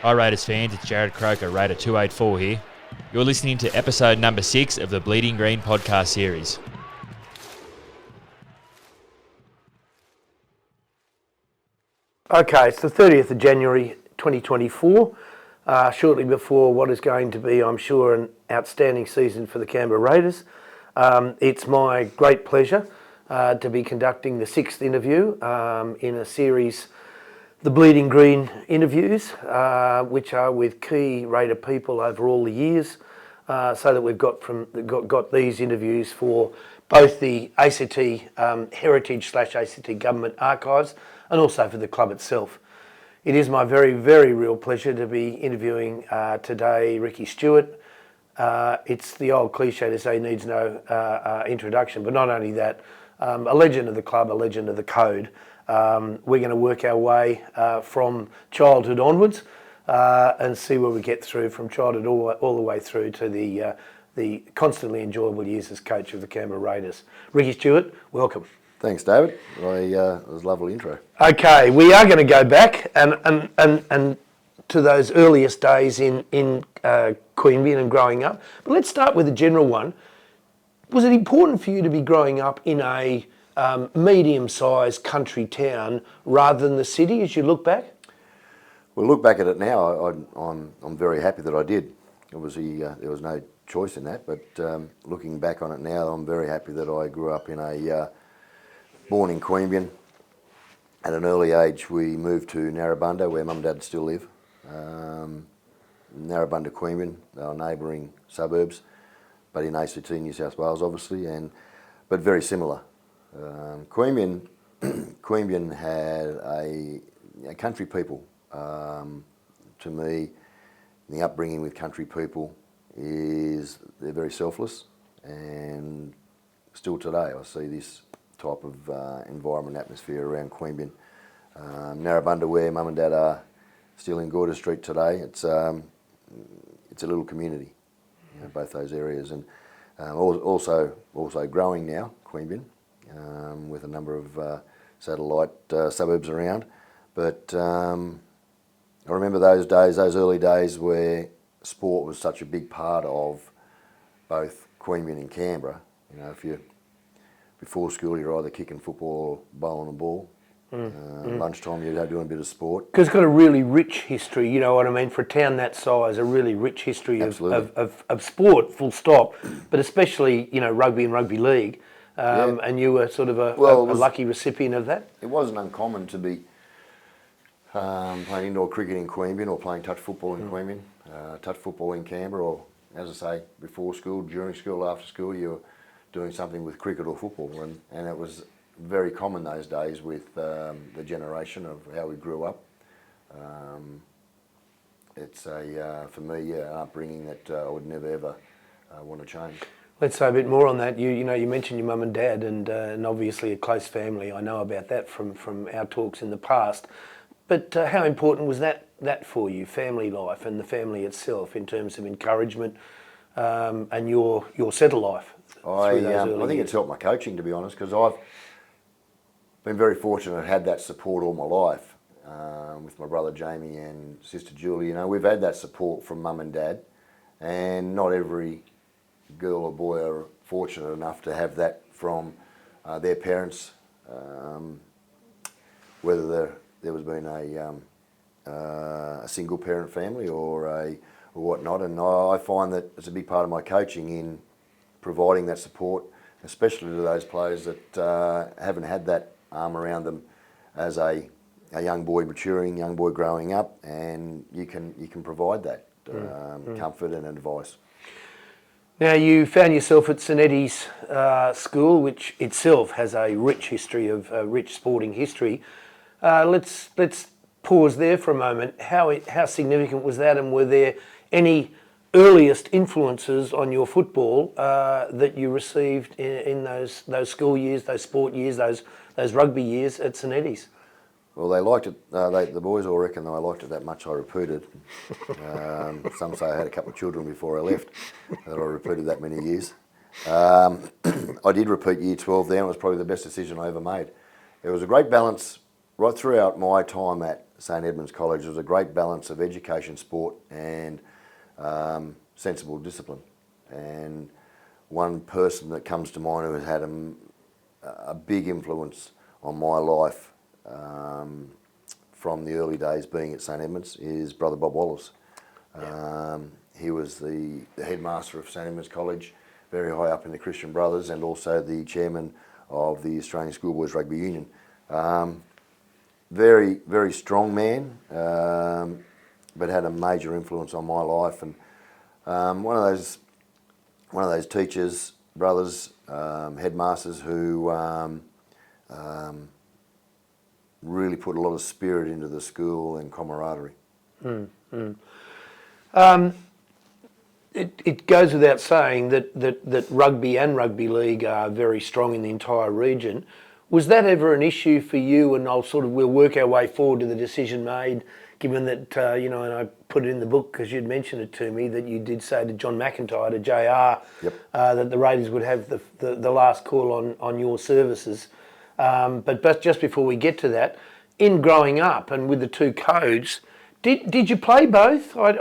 Hi Raiders fans, it's Jared Croker, Raider 284 here. You're listening to episode number 6 of the Bleeding Green podcast series. Okay, it's the 30th of January 2024, shortly before what is going to be, I'm sure, an outstanding season for the Canberra Raiders. It's my great pleasure to be conducting the 6th interview in a series, the Bleeding Green interviews, which are with key Raider people over all the years, so that we've got these interviews for both the ACT Heritage/ACT Government Archives and also for the club itself. It is my very, very real pleasure to be interviewing today Ricky Stuart. It's the old cliche to say he needs no introduction, but not only that, a legend of the club, a legend of the code. We're going to work our way from childhood onwards and see where we get through from childhood all the way through to the constantly enjoyable years as coach of the Canberra Raiders. Ricky Stuart, welcome. Thanks, David. It was a lovely intro. Okay, we are going to go back and to those earliest days in Queanbeyan and growing up. But let's start with a general one. Was it important for you to be growing up in a medium-sized country town rather than the city as you look back? Well, look back at it now, I'm very happy that I did. Obviously, there was no choice in that, but looking back on it now, I'm very happy that I grew up in born in Queanbeyan. At an early age, we moved to Narrabundah, where Mum and Dad still live. Narrabundah, Queanbeyan, they are neighbouring suburbs, but in ACT, New South Wales, obviously, but very similar. Queanbeyan had a country people. To me, the upbringing with country people is they're very selfless, and still today I see this type of environment, atmosphere around Queanbeyan. Narrabundah, where Mum and Dad are still in Gorda Street today, it's a little community, both those areas, and also growing now, Queanbeyan, with a number of satellite suburbs around. But I remember those days, those early days where sport was such a big part of both Queanbeyan and Canberra. If you before school, you're either kicking football or bowling a ball. Lunchtime, you're doing a bit of sport. Because it's got a really rich history, you know what I mean, for a town that size, a really rich history of sport, full stop, but especially, rugby and rugby league. And you were sort of a lucky recipient of that? It wasn't uncommon to be playing indoor cricket in Queanbeyan or playing touch football in Queanbeyan, touch football in Canberra, or, as I say, before school, during school, after school, you were doing something with cricket or football, and it was very common those days with the generation of how we grew up. It's for me, an upbringing that I would never ever want to change. Let's say a bit more on that. You mentioned your mum and dad, and obviously a close family. I know about that from our talks in the past. But how important was that for you, family life and the family itself, in terms of encouragement and your centre life? I think it's helped my coaching, to be honest, because I've been very fortunate to have had that support all my life with my brother Jamie and sister Julie. We've had that support from mum and dad, and not every girl or boy are fortunate enough to have that from their parents, whether there was been a single parent family or whatnot. And I find that it's a big part of my coaching in providing that support, especially to those players that haven't had that arm around them as a young boy maturing, young boy growing up, and you can provide that comfort and advice. Now, you found yourself at St Eddie's School, which itself has a rich history of rich sporting history. Let's pause there for a moment. How significant was that, and were there any earliest influences on your football that you received in those school years, those sport years, those rugby years at St Eddie's? Well, they liked it. The boys all reckon I liked it that much I repeated. Some say I had a couple of children before I left, that I repeated that many years. I did repeat year 12 there, and it was probably the best decision I ever made. It was a great balance right throughout my time at St Edmunds College was a great balance of education, sport and sensible discipline. And one person that comes to mind who has had a big influence on my life from the early days being at St Edmunds is Brother Bob Wallace. He was the headmaster of St Edmunds College, very high up in the Christian Brothers, and also the chairman of the Australian Schoolboys Rugby Union. Very, very strong man, but had a major influence on my life. And one of those teachers, brothers, headmasters who really put a lot of spirit into the school and camaraderie. It goes without saying that rugby and rugby league are very strong in the entire region. Was that ever an issue for you? And we'll work our way forward to the decision made, given that, and I put it in the book because you'd mentioned it to me, that you did say to John McIntyre, to JR, that the Raiders would have the last call on your services. But just before we get to that, in growing up and with the two codes, did you play both? I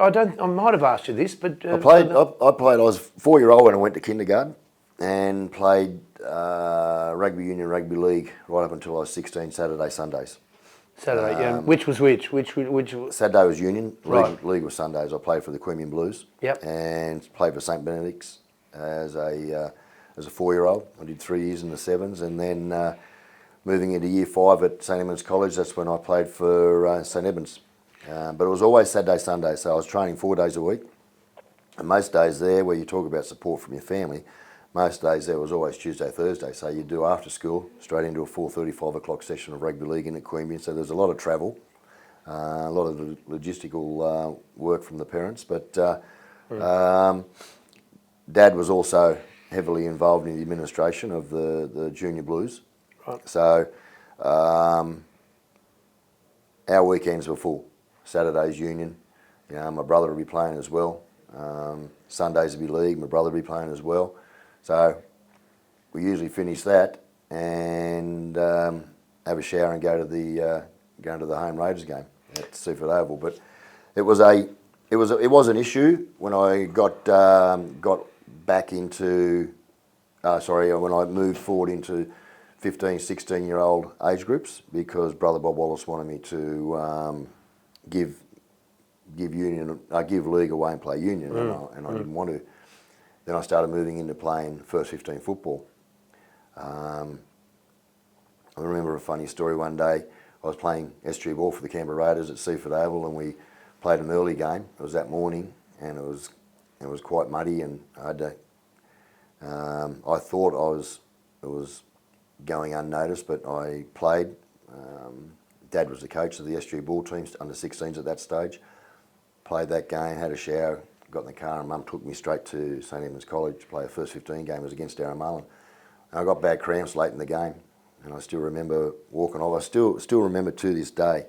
might have asked you this, but I played. I was 4-year-old when I went to kindergarten, and played rugby union, rugby league right up until I was 16. Sundays. Saturday, yeah. Which was which? Which? Saturday was union. Right. League was Sundays. I played for the Queanbeyan Blues. Yep. And played for St Benedict's as a 4-year-old. I did 3 years in the sevens, and then moving into year 5 at St Edmunds College, that's when I played for St Edmunds. But it was always Saturday, Sunday, so I was training 4 days a week. And most days there, where you talk about support from your family, most days there was always Tuesday, Thursday. So you'd do after school, straight into a 4:30, 5 o'clock session of rugby league in at Queanbeyan. So there's a lot of travel, a lot of logistical work from the parents. But Dad was also heavily involved in the administration of the junior blues. Right. So our weekends were full. Saturdays union, my brother would be playing as well. Sundays would be league, my brother would be playing as well. So we usually finish that and have a shower and go to the home Raiders game at Seaford Oval. But it was an issue when I got back into when I moved forward into 15, 16-year-old age groups, because Brother Bob Wallace wanted me to give league away and play union, and I didn't want to. Then I started moving into playing first 15 football. I remember a funny story one day. I was playing SG ball for the Canberra Raiders at Seaford Oval, and we played an early game. It was that morning, and it was quite muddy, and I had to. I thought it was going unnoticed, but I played. Dad was the coach of the SG ball teams, under 16s at that stage. Played that game, had a shower, got in the car, and Mum took me straight to St Edmunds College to play a first 15 game. It was against Darren Mullen. And I got bad cramps late in the game, and I still remember walking off. I still remember to this day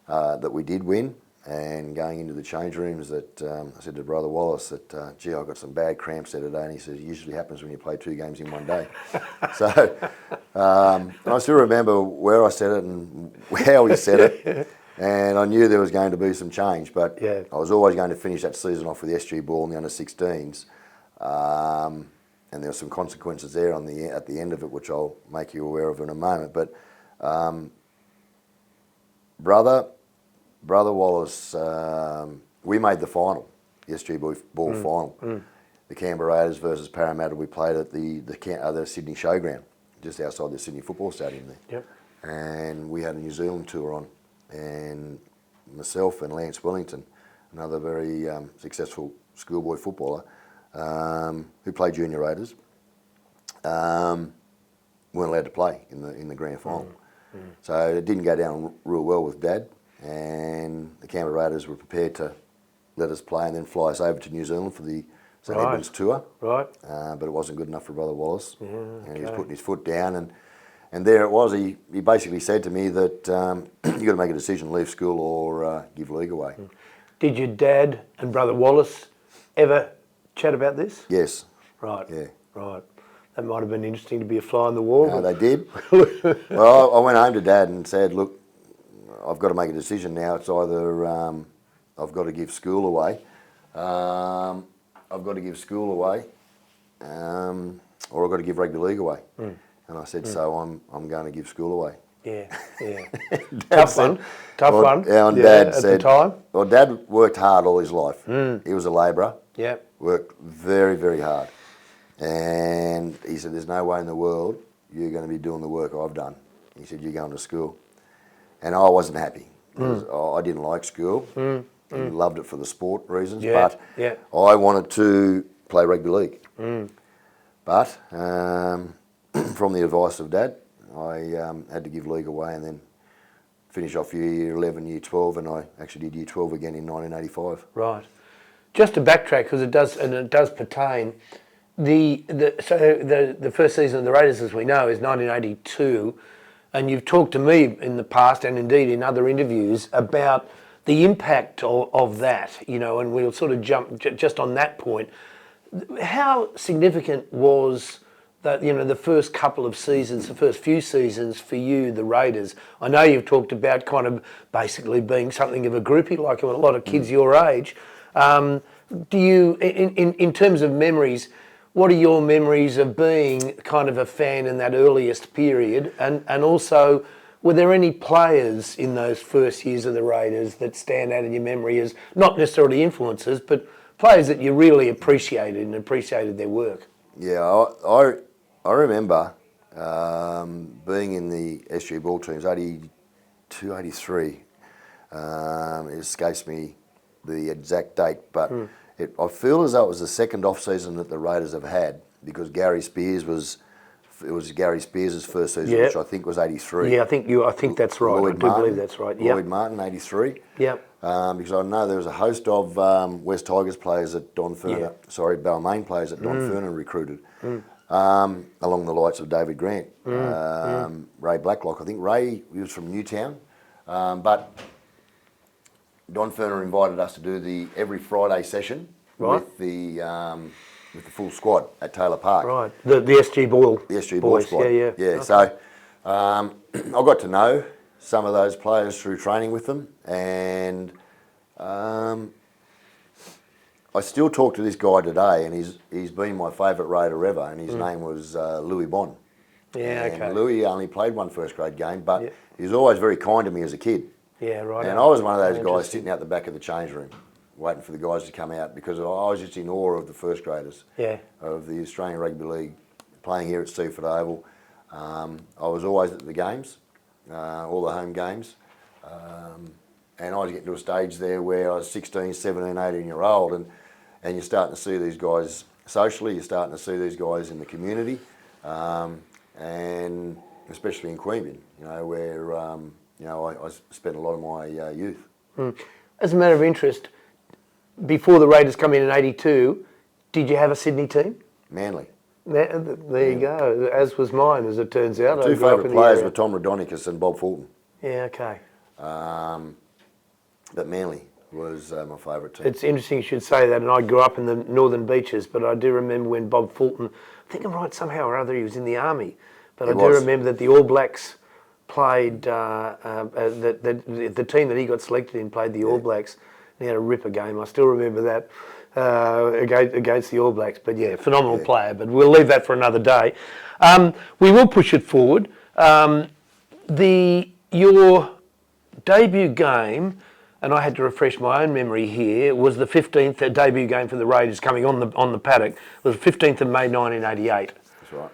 that we did win, and going into the change rooms that I said to Brother Wallace that, gee, I got some bad cramps there today, and he says, it usually happens when you play 2 games in one day. So, and I still remember where I said it and how he said it. And I knew there was going to be some change, but I was always going to finish that season off with the SG ball in the under-16s. And there were some consequences there at the end of it, which I'll make you aware of in a moment. But Brother Wallace, we made the final, the SG ball final. The Canberra Raiders versus Parramatta, we played at the Sydney Showground, just outside the Sydney Football Stadium there. Yep. And we had a New Zealand tour on. And myself and Lance Wellington, another very successful schoolboy footballer who played junior Raiders, weren't allowed to play in the grand final. So it didn't go down real well with Dad, and the Canberra Raiders were prepared to let us play and then fly us over to New Zealand for the St Edmunds tour. Right. But it wasn't good enough for Brother Wallace, and he was putting his foot down. And there it was. He basically said to me that you got to make a decision: leave school or give league away. Did your dad and Brother Wallace ever chat about this? Yes. Right. Yeah. Right. That might have been interesting to be a fly on the wall. No, they did. Well, I went home to Dad and said, "Look, I've got to make a decision now. It's either I've got to give school away, or I've got to give rugby league away. And I said, so I'm going to give school away. Yeah. Tough one. Yeah, and yeah, Dad at said, the time. Well, Dad worked hard all his life. He was a labourer. Yeah. Worked very, very hard. And he said, there's no way in the world you're going to be doing the work I've done. He said, you're going to school. And I wasn't happy. Because I didn't like school. I loved it for the sport reasons. But I wanted to play rugby league. But from the advice of Dad, I had to give league away and then finish off year 11, year 12, and I actually did year 12 again in 1985. Right. Just to backtrack, because it does pertain. The first season of the Raiders, as we know, is 1982, and you've talked to me in the past and indeed in other interviews about the impact of that, and we'll sort of jump just on that point. How significant was that, the first couple of seasons, the first few seasons for you, the Raiders? I know you've talked about kind of basically being something of a groupie, like a lot of kids your age. Do you, in terms of memories, what are your memories of being kind of a fan in that earliest period? And also, were there any players in those first years of the Raiders that stand out in your memory as not necessarily influences, but players that you really appreciated their work? Yeah, I remember being in the SG ball teams, 82, 83. It escapes me the exact date, but I feel as though it was the second off-season that the Raiders have had, because Gary Spears was Gary Spears' first season, which I think was 83. Yeah, I think that's right. Believe that's right. Lloyd Martin, 83. Yep. Because I know there was a host of West Tigers players that Balmain players that Don Fernan recruited, along the likes of David Grant, Ray Blacklock. I think Ray, he was from Newtown, but Don Fernan invited us to do every Friday session with the full squad at Taylor Park. Right, the SG Boyle. The SG Boyle squad. Yeah. Okay. So I got to know some of those players through training with them, and I still talk to this guy today, and he's been my favourite Raider ever, and his name was Louis Bond. Yeah, and okay. Louis only played one first grade game, but he was always very kind to me as a kid. Yeah, right. And I was one of those guys sitting out the back of the change room, waiting for the guys to come out, because I was just in awe of the first graders of the Australian Rugby League playing here at Seaford Oval. I was always at the games, all the home games, and I was getting to a stage there where I was 16, 17, 18 year old, and you're starting to see these guys socially, you're starting to see these guys in the community, and especially in Queanbeyan, where I spent a lot of my youth. As a matter of interest, before the Raiders come in 82, did you have a Sydney team? Manly. There you go, as was mine, as it turns out. My two favourite players were Tom Rodonicus and Bob Fulton. Yeah, okay. But Manly was my favourite team. It's interesting you should say that, and I grew up in the Northern Beaches, but I do remember when Bob Fulton, I think I'm right, somehow or other he was in the Army, but I do remember that the All Blacks played, the team that he got selected in played the All Blacks, and he had a ripper game. I still remember that against the All Blacks. But yeah, phenomenal player, but we'll leave that for another day. We will push it forward. Your debut game, and I had to refresh my own memory here, was the 15th debut game for the Raiders coming on the paddock. It was the 15th of May 1988. That's right.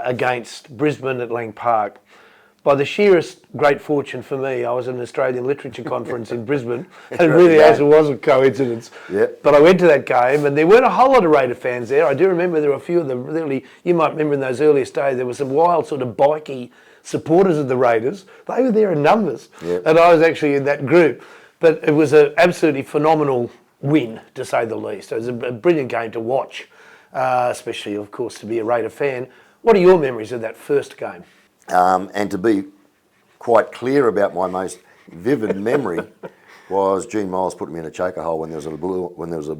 Against Brisbane at Lang Park. By the sheerest great fortune for me, I was at an Australian Literature Conference in Brisbane, and really, as it was a coincidence. Yep. But I went to that game, and there weren't a whole lot of Raider fans there. I do remember there were a few of them really, you might remember in those earliest days, there were some wild sort of bikey supporters of the Raiders. They were there in numbers, and I was actually in that group. But it was an absolutely phenomenal win, to say the least. It was a brilliant game to watch, especially, of course, to be a Raider fan. What are your memories of that first game? And to be quite clear about my most vivid memory was Gene Miles putting me in a choker hole when there was a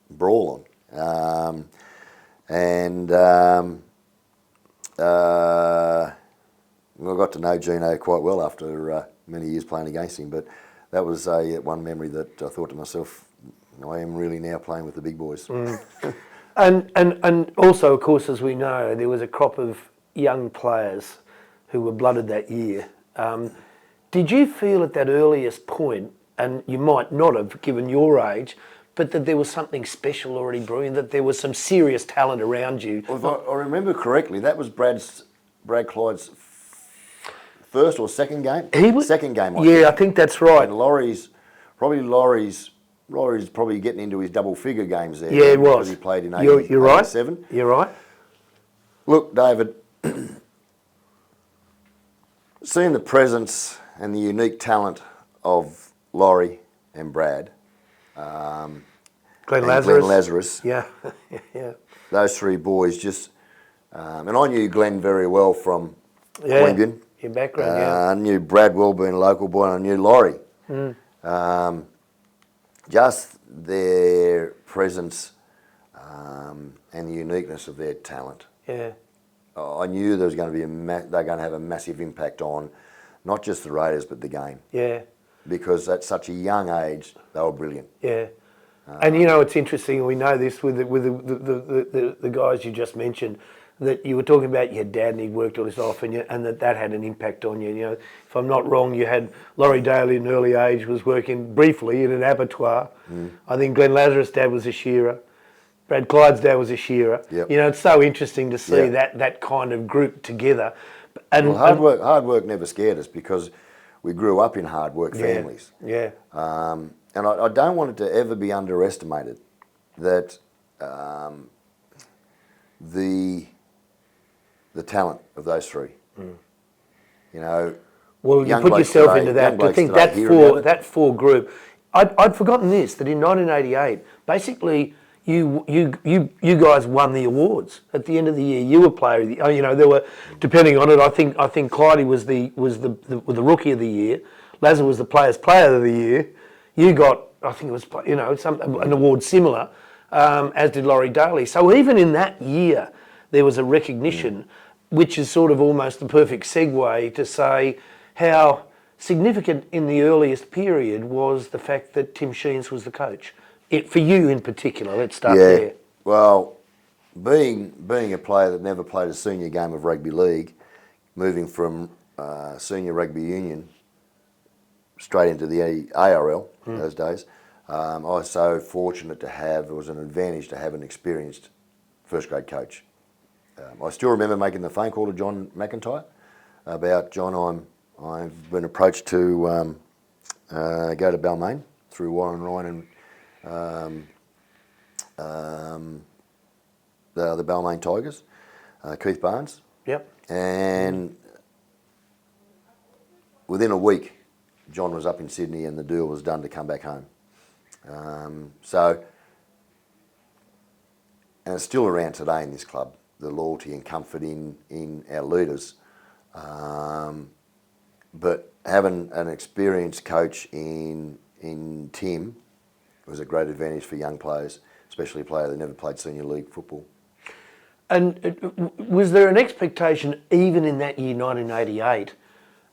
brawl on, I got to know Gino quite well after many years playing against him. But that was one memory that I thought to myself, I am really now playing with the big boys. And also, of course, as we know, there was a crop of young players who were blooded that year. Did you feel at that earliest point, and you might not have given your age, but that there was something special already brewing, that there was some serious talent around you? Well, if I remember correctly, that was Brad Clyde's first or second game? Second game, I think that's right. And Laurie's probably getting into his double-figure games there. Yeah, it was. Because he played in You're right. 87. You're right. Look, David, seeing the presence and the unique talent of Laurie and Brad, Glenn Lazarus. Yeah, yeah. Those three boys just, and I knew Glenn very well from Queanbeyan. Your background, yeah. I knew Brad well being a local boy, and I knew Laurie. Just their presence and the uniqueness of their talent. Yeah. I knew there was going to be they're going to have a massive impact on not just the Raiders but the game. Yeah. Because at such a young age, they were brilliant. Yeah. And you know, it's interesting. We know this with the guys you just mentioned, that you were talking about your dad and he worked all this off, and that had an impact on you. You know, if I'm not wrong, you had Laurie Daly at an early age was working briefly in an abattoir. I think Glenn Lazarus' dad was a shearer. Brad Clyde's dad was a shearer. Yep. You know, it's so interesting to see that kind of group together. And well, hard work never scared us because we grew up in hard work families. Yeah. And I don't want it to ever be underestimated that the talent of those three. You know, well, you put yourself into that. To think that four group. I'd forgotten this, that in 1988, basically you guys won the awards at the end of the year. You were player of the year. You know, there were, depending on it, I think Clyde was the rookie of the year. Lazar was the player's player of the year. You got, I think it was, you know, an award similar, as did Laurie Daly. So even in that year, there was a recognition, which is sort of almost the perfect segue to say how significant in the earliest period was the fact that Tim Sheens was the coach. For you in particular, let's start there. Well, being a player that never played a senior game of rugby league, moving from senior rugby union straight into the ARL those days, I was so fortunate to have, it was an advantage to have an experienced first grade coach. I still remember making the phone call to John McIntyre about, John, I've been approached to go to Balmain through Warren Ryan and the Balmain Tigers, Keith Barnes. Yep. And within a week, John was up in Sydney and the deal was done to come back home. And it's still around today in this club, the loyalty and comfort in our leaders. But having an experienced coach in Tim was a great advantage for young players, especially a player that never played senior league football. And was there an expectation, even in that year, 1988,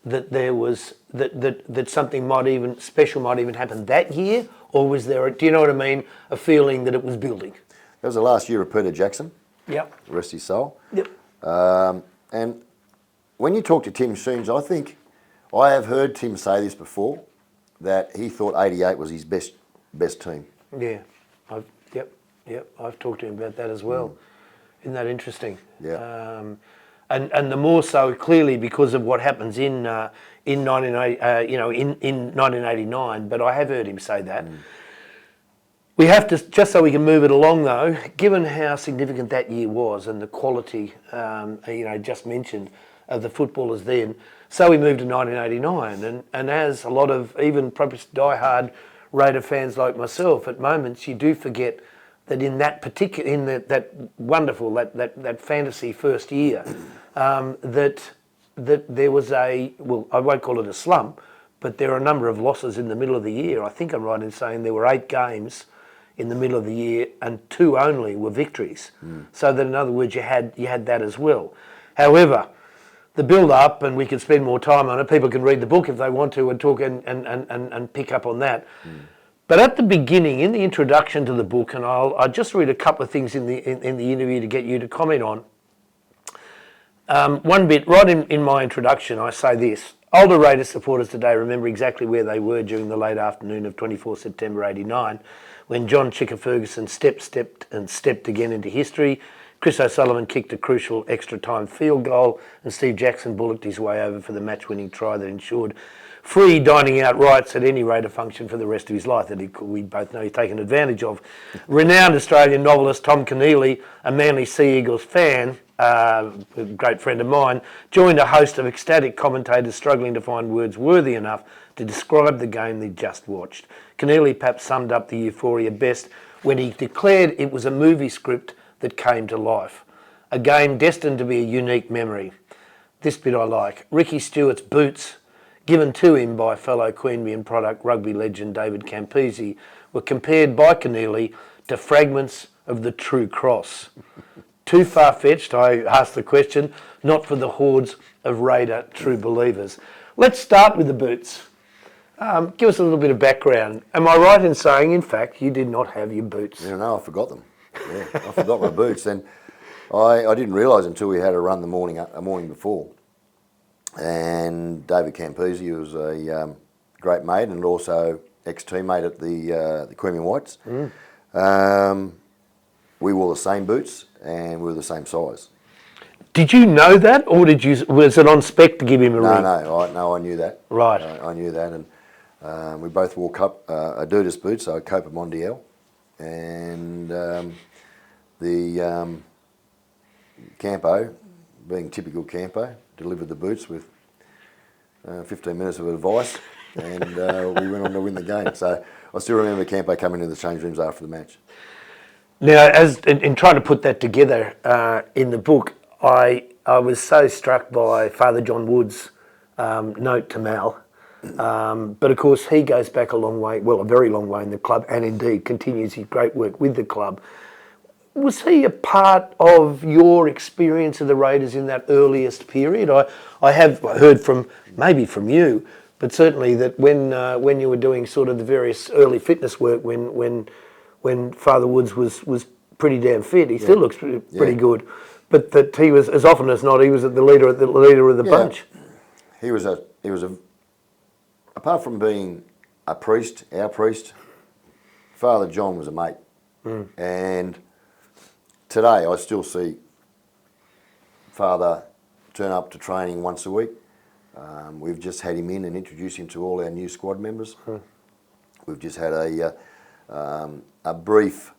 that there was that something special might even happen that year, or was there? Do you know what I mean? A feeling that it was building. That was the last year of Peter Jackson. Yep. Rest his soul. Yep. And when you talk to Tim Sheens, I think I have heard Tim say this before, that he thought 88 was his best team. Yeah. I've talked to him about that as well. Isn't that interesting? Yeah. And the more so clearly because of what happens in 1989. But I have heard him say that. We have to, just so we can move it along though, given how significant that year was and the quality, just mentioned, of the footballers then. So we moved to 1989, and as a lot of even probably diehard Raider fans like myself, at moments you do forget that in that particular, that wonderful, that fantasy first year, that there was I won't call it a slump, but there are a number of losses in the middle of the year. I think I'm right in saying there were 8 games in the middle of the year and 2 only were victories. So that in other words, you had that as well. However, the build-up, and we can spend more time on it. People can read the book if they want to and talk and pick up on that. But at the beginning, in the introduction to the book, and I'll just read a couple of things in the interview to get you to comment on. One bit, right in my introduction, I say this. Older Raiders supporters today remember exactly where they were during the late afternoon of 24 September 89, when John Chicka Ferguson stepped again into history. Chris O'Sullivan kicked a crucial extra-time field goal, and Steve Jackson bullocked his way over for the match-winning try that ensured free dining out rights at any Raider function for the rest of his life that we both know he's taken advantage of. Renowned Australian novelist Tom Keneally, a Manly Sea Eagles fan, a great friend of mine, joined a host of ecstatic commentators struggling to find words worthy enough to describe the game they'd just watched. Keneally perhaps summed up the euphoria best when he declared it was a movie script that came to life. A game destined to be a unique memory. This bit I like. Ricky Stuart's boots, given to him by fellow Queanbeyan product rugby legend David Campese, were compared by Keneally to fragments of the true cross. Too far-fetched, I asked the question, not for the hordes of Raider true believers. Let's start with the boots. Give us a little bit of background. Am I right in saying, in fact, you did not have your boots? Yeah, no, I forgot them. Yeah, I forgot my boots, and I didn't realise until we had a run the morning before. And David Campese was a great mate and also ex-teammate at the Queanbeyan Whites. We wore the same boots and we were the same size. Did you know that, or was it on spec to give him a ring? No, I knew that. Right. I knew that, and we both wore Adidas boots, so Copa Mondial, and the Campo, being typical Campo, delivered the boots with 15 minutes of advice, and we went on to win the game. So I still remember Campo coming into the change rooms after the match. Now, as in trying to put that together in the book, I was so struck by Father John Wood's note to Mal. But of course, he goes back a long way, well, a very long way in the club, and indeed continues his great work with the club. Was he a part of your experience of the Raiders in that earliest period? I have heard maybe from you, but certainly that when you were doing sort of the various early fitness work, when Father Woods was pretty damn fit, he still looks pretty good, but that he was, as often as not, he was the leader of the bunch. He was apart from being a priest, our priest, Father John was a mate, and today I still see Father turn up to training once a week. We've just had him in and introduced him to all our new squad members. We've just had a brief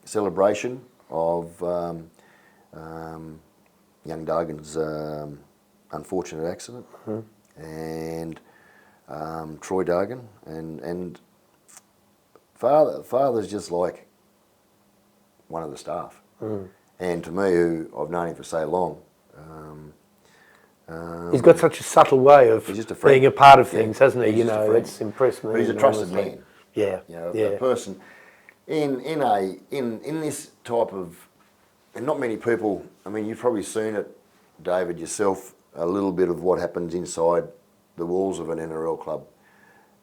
celebration of young Duggan's unfortunate accident, and Troy Duggan, and Father's just like one of the staff. And to me, who I've known him for so long, he's got such a subtle way of being a part of things, hasn't he? You know, it's impressed me. But he's a trusted man. Yeah, a person in this type of, and not many people. I mean, you've probably seen it, David, yourself, a little bit of what happens inside the walls of an NRL club.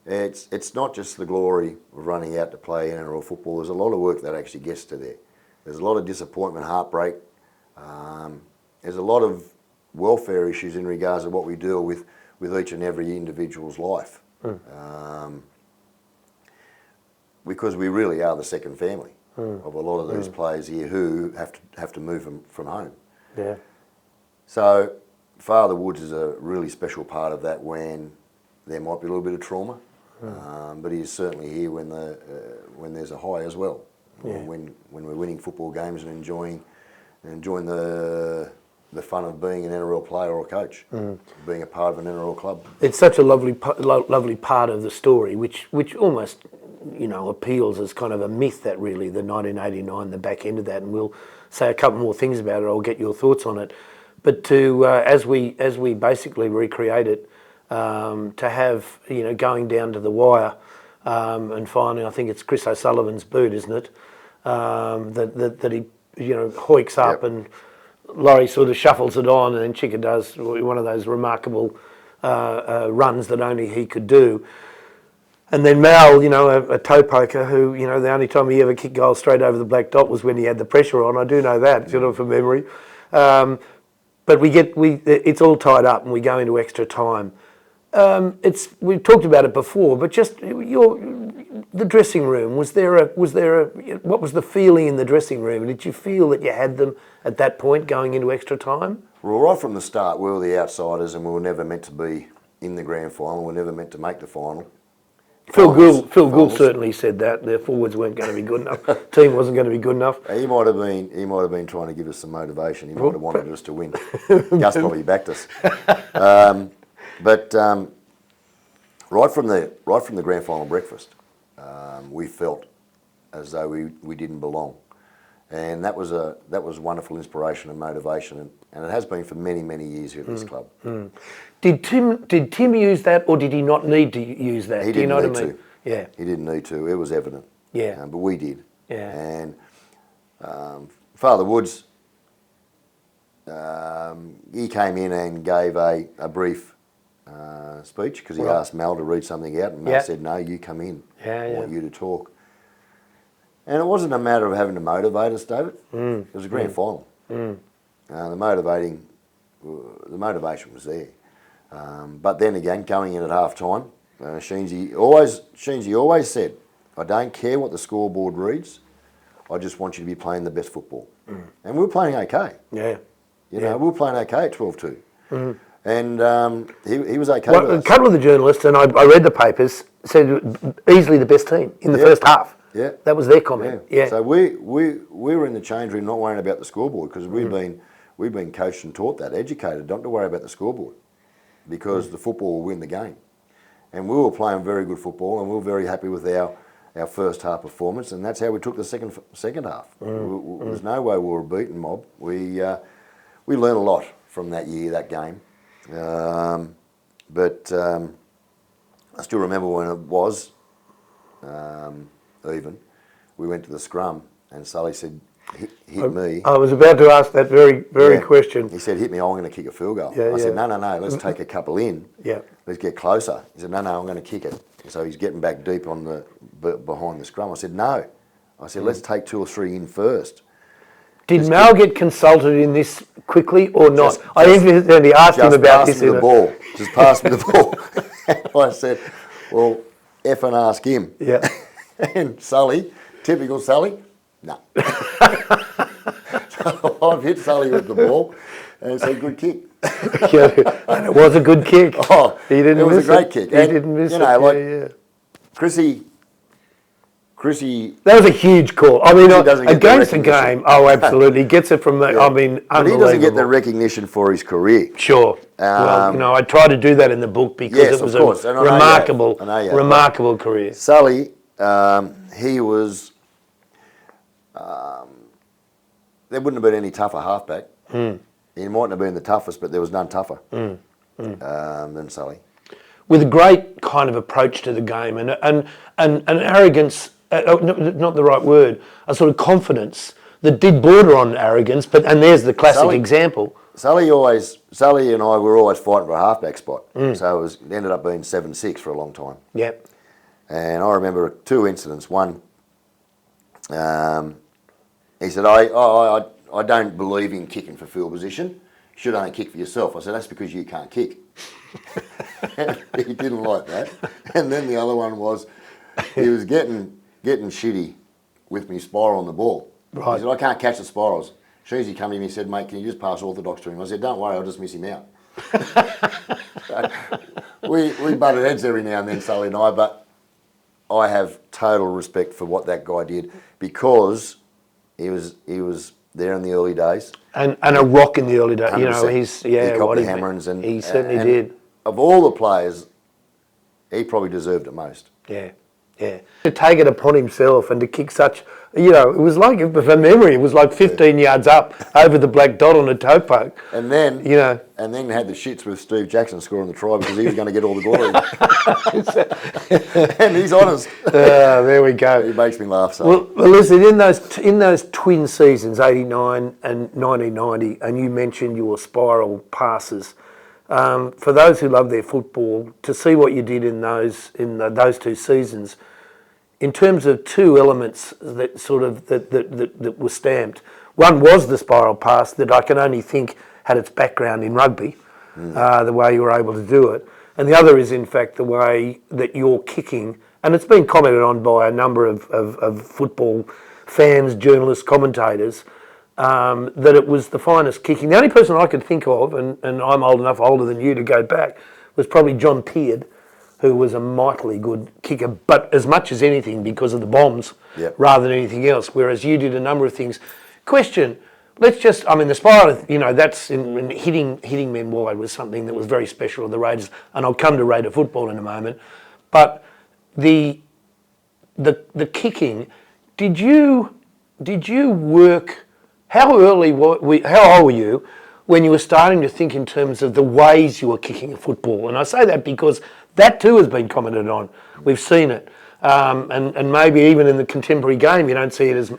It's not just the glory of running out to play NRL football. There's a lot of work that actually gets to there. There's a lot of disappointment, heartbreak. There's a lot of welfare issues in regards to what we deal with each and every individual's life. Because we really are the second family of a lot of those players here who have to move from home. Yeah. So Father Woods is a really special part of that when there might be a little bit of trauma, but he's certainly here when there's a high as well. Yeah. When we're winning football games and enjoying the fun of being an NRL player or coach, being a part of an NRL club. It's such a lovely part of the story, which almost, appeals as kind of a myth, that really, the 1989, the back end of that, and we'll say a couple more things about it. I'll get your thoughts on it. But to as we basically recreate it, to have going down to the wire and finding, I think it's Chris O'Sullivan's boot, isn't it? That he hoiks up and Laurie sort of shuffles it on, and then Chica does one of those remarkable runs that only he could do. And then Mal, a toe poker who, the only time he ever kicked goals straight over the black dot was when he had the pressure on. I do know that, from memory. But it's all tied up and we go into extra time. We've talked about it before, but just the dressing room, what was the feeling in the dressing room? Did you feel that you had them at that point going into extra time? Well, right from the start, we were the outsiders and we were never meant to be in the grand final. We were never meant to make the final. Phil Gould certainly said that their forwards weren't going to be good enough. Team wasn't going to be good enough. He might have been trying to give us some motivation. He might have wanted us to win. Gus probably backed us. But right from the grand final breakfast, we felt as though we didn't belong, and that was wonderful inspiration and motivation, and it has been for many years here at this club. Mm. Did Tim use that, or did he not need to use that? He didn't need to. Yeah, he didn't need to. It was evident. Yeah, but we did. Yeah, and Father Woods, he came in and gave a brief speech because he asked Mal to read something out, and Mal said, "No, you come in. I want you to talk." And it wasn't a matter of having to motivate us, David. It was a grand final. The motivation was there. But then again, going in at half time, Sheensy always said, "I don't care what the scoreboard reads. I just want you to be playing the best football." And we were playing okay. Yeah. We were playing okay at 12-2. And he was okay with us. A couple of the journalists, and I read the papers, said easily the best team in the first half. Yeah. That was their comment. Yeah. So we were in the change room not worrying about the scoreboard because we've been coached and taught that, educated, not to worry about the scoreboard because the football will win the game. And we were playing very good football and we were very happy with our first half performance, and that's how we took the second half. There's no way we were a beaten mob. We learned a lot from that game. But I still remember when it was even. We went to the scrum and Sully said, hit me. I was about to ask that very question. He said, hit me, I'm going to kick a field goal. I said, no, let's take a couple in. Yeah. Let's get closer. He said, no, I'm going to kick it. So he's getting back deep on behind the scrum. I said, no. I said, let's take 2 or 3 in first. Did Mal get consulted in this quickly or not? I evidently asked him about this. Just pass me the ball. I said, well, F and ask him. Yeah. And Sully, typical Sully, no. So I've hit Sully with the ball and it's a good kick. And it was a good kick. Oh, it was a great kick. He didn't miss it. Chrissy. That was a huge call. I mean, against the game, absolutely. He gets it from the, unbelievable. But he doesn't get the recognition for his career. Sure. I try to do that in the book because it was a remarkable career. Sully, he was, there wouldn't have been any tougher halfback. He mightn't have been the toughest, but there was none tougher than Sully. With a great kind of approach to the game and an arrogance, not the right word, a sort of confidence that did border on arrogance, and there's the classic example. Sully and I were always fighting for a halfback spot, so it ended up being 7-6 for a long time. Yep. And I remember 2 incidents. One, he said, I don't believe in kicking for field position. You should only kick for yourself. I said, that's because you can't kick. He didn't like that. And then the other one was, he was getting shitty with me spiral on the ball. Right. He said, I can't catch the spirals. As soon as he came in, he said, mate, can you just pass orthodox to him? I said, don't worry, I'll just miss him out. So we butted heads every now and then, Sully and I, but I have total respect for what that guy did because he was there in the early days. And a rock in the early days. 100%. He copped the hammerings and he certainly did. Of all the players, he probably deserved it most. Yeah. To take it upon himself and to kick such, You know, it was like, from memory, it was like 15 yards up over the black dot on a toe poke. And then, you know, and then had the shits with Steve Jackson scoring the try because he was going to get all the glory. And he's honest. There we go. He makes me laugh so. Well, listen, in those twin seasons, 89 and 1990, and you mentioned your spiral passes. For those who love their football, to see what you did in those two seasons, in terms of two elements that sort of that were stamped. One was the spiral pass that I can only think had its background in rugby, the way you were able to do it. And the other is, in fact, the way that you're kicking, and it's been commented on by a number of football fans, journalists, commentators, that it was the finest kicking. The only person I could think of, and I'm older than you to go back, was probably John Peard, who was a mightily good kicker, but as much as anything because of the bombs rather than anything else, whereas you did a number of things. Question, the spiral, you know, that's in hitting men wide was something that was very special of the Raiders, and I'll come to Raider football in a moment, but the kicking, did you work, how old were you when you were starting to think in terms of the ways you were kicking a football? And I say that because that too has been commented on. We've seen it. And maybe even in the contemporary game you don't see it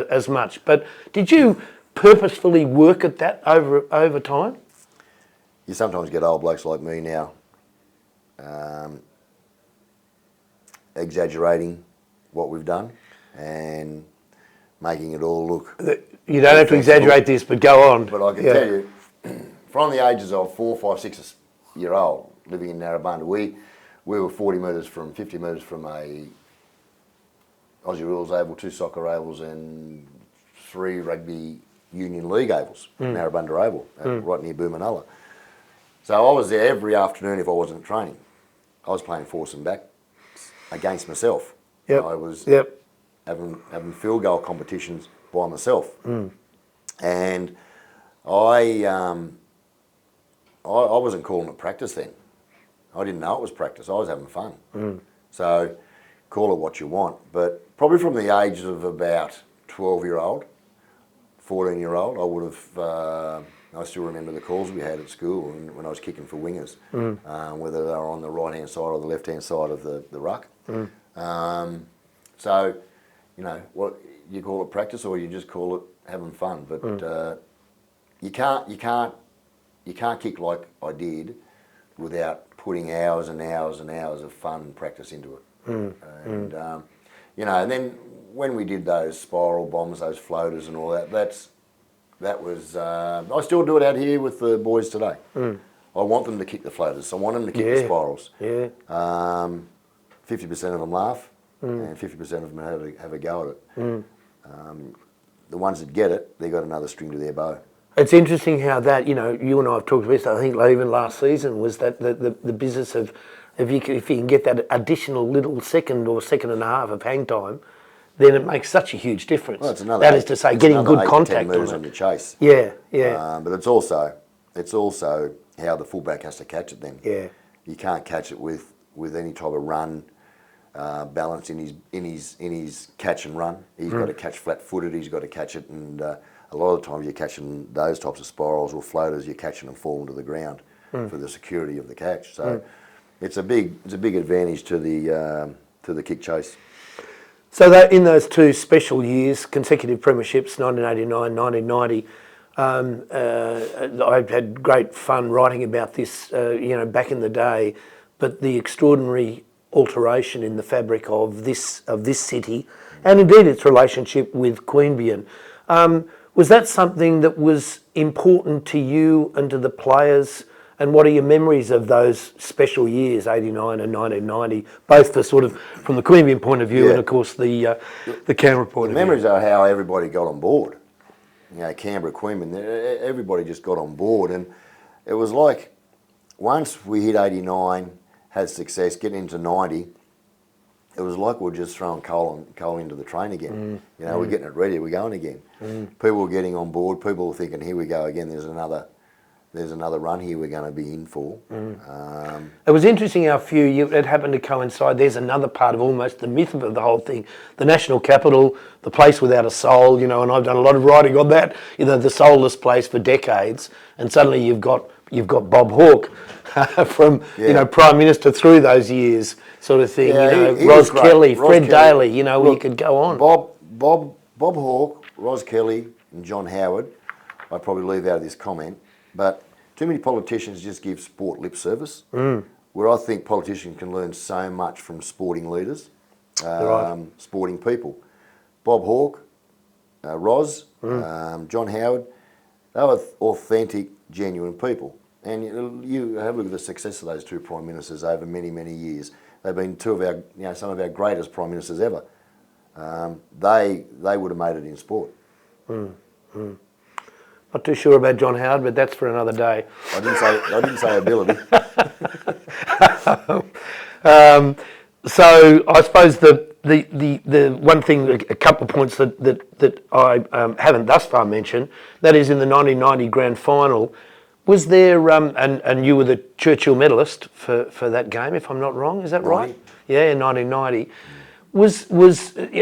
as much. But did you purposefully work at that over time? You sometimes get old blokes like me now exaggerating what we've done and making it all look... You don't have to exaggerate this, but go on. But I can tell you, from the ages of 4, 5, 6 year old, living in Narrabundah, we were 50 metres from a Aussie Rules Oval, 2 soccer ovals and 3 rugby union league ovals, Narrabundah Oval, right near Boomanullah. So I was there every afternoon if I wasn't training. I was playing force and back against myself. I was having field goal competitions by myself. And I wasn't calling it practice then. I didn't know it was practice. I was having fun. So call it what you want. But probably from the age of about 12-year-old, 14-year-old, I would have, I still remember the calls we had at school when I was kicking for wingers, whether they were on the right-hand side or the left-hand side of the ruck. So, you know, what you call it practice or you just call it having fun. But you can't kick like I did without putting hours and hours and hours of fun and practice into it. You know, and then when we did those spiral bombs, those floaters and all that, that was, I still do it out here with the boys today. I want them to kick the floaters. I want them to kick the spirals. 50% of them laugh and 50% of them have a go at it. The ones that get it, they got another string to their bow. It's interesting how that, you know, you and I have talked about this, I think even last season, was that the business of, if you can get that additional little second or second and a half of hang time, then it makes such a huge difference. Well, it's another that is to say, getting good contact moves on the chase. But it's also how the fullback has to catch it then. You can't catch it with any type of run, balance in his catch and run. He's got to catch flat-footed. He's got to catch it, and a lot of the times you're catching those types of spirals or floaters. You're catching them falling to the ground for the security of the catch. So it's a big advantage to the kick chase. So that in those two special years, consecutive premierships, 1989, 1990. I had great fun writing about this, you know, back in the day. But the extraordinary alteration in the fabric of this city, and indeed its relationship with Queanbeyan, was that something that was important to you and to the players? And what are your memories of those special years, 89 and 1990, both for sort of from the Queanbeyan point of view and of course the Canberra point of view? Memories are how everybody got on board. You know, Canberra, Queanbeyan, everybody just got on board, and it was like once we hit 89, had success, getting into 90, it was like we were just throwing coal into the train again. You know, we're getting it ready, we're going again. People were getting on board, people were thinking, here we go again, there's another there's another run here we're going to be in for. It was interesting how few, it happened to coincide. There's another part of almost the myth of the whole thing. The national capital, the place without a soul, and I've done a lot of writing on that, the soulless place for decades. And suddenly you've got Bob Hawke from, Prime Minister through those years sort of thing. Yeah, he Ros was great. Kelly, Ros Fred Kelly. Daly, Look, you could go on. Bob Hawke, Ros Kelly and John Howard, I'd probably leave out of this comment, but too many politicians just give sport lip service, where I think politicians can learn so much from sporting leaders, sporting people. Bob Hawke, Ros, John Howard, they were authentic, genuine people. And you have a look at the success of those two Prime Ministers over many, many years. They've been two of our, some of our greatest Prime Ministers ever. They would have made it in sport. Not too sure about John Howard, but that's for another day. I didn't say ability. So I suppose the one thing, a couple of points that I haven't thus far mentioned, that is in the 1990 grand final, was there, and you were the Churchill medalist for that game, if I'm not wrong, is that right? Yeah, in 1990.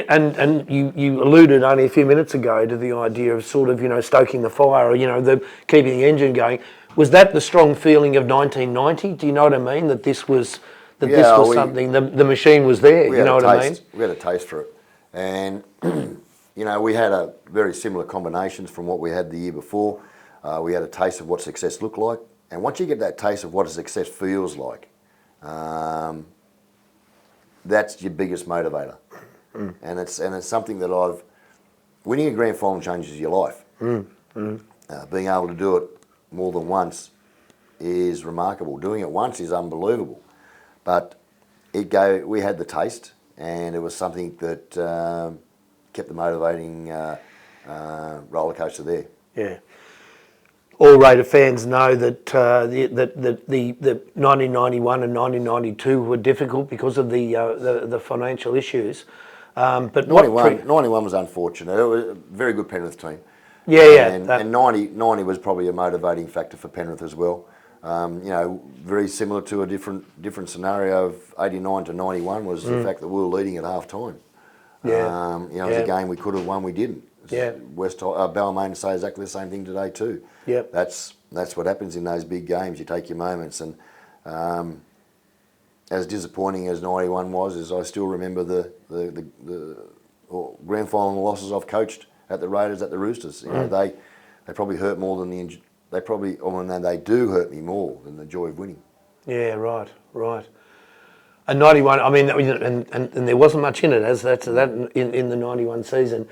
And you alluded only a few minutes ago to the idea of sort of, stoking the fire, or, the keeping the engine going. Was that the strong feeling of 1990? Do you know what I mean? That this was something, the machine was there, you know what I mean? We had a taste for it. And, we had a very similar combinations from what we had the year before. We had a taste of what success looked like. And once you get that taste of what a success feels like, that's your biggest motivator. And it's something that winning a grand final changes your life. Being able to do it more than once is remarkable. Doing it once is unbelievable. But we had the taste, and it was something that kept the motivating roller coaster there. Yeah. All Raider fans know that the 1991 and 1992 were difficult because of the financial issues. But 91 was unfortunate. It was a very good Penrith team. And 90 was probably a motivating factor for Penrith as well. Very similar to a different scenario of 89 to 91 was the fact that we were leading at half time. It was a game we could have won, we didn't. Balmain say exactly the same thing today too. Yep. That's what happens in those big games. You take your moments, and as disappointing as 91 was, is I still remember the grand final losses I've coached at the Raiders, at the Roosters. They probably hurt more than they do hurt me more than the joy of winning. Yeah, right. And 91, I mean, and there wasn't much in it as that in the 91 season.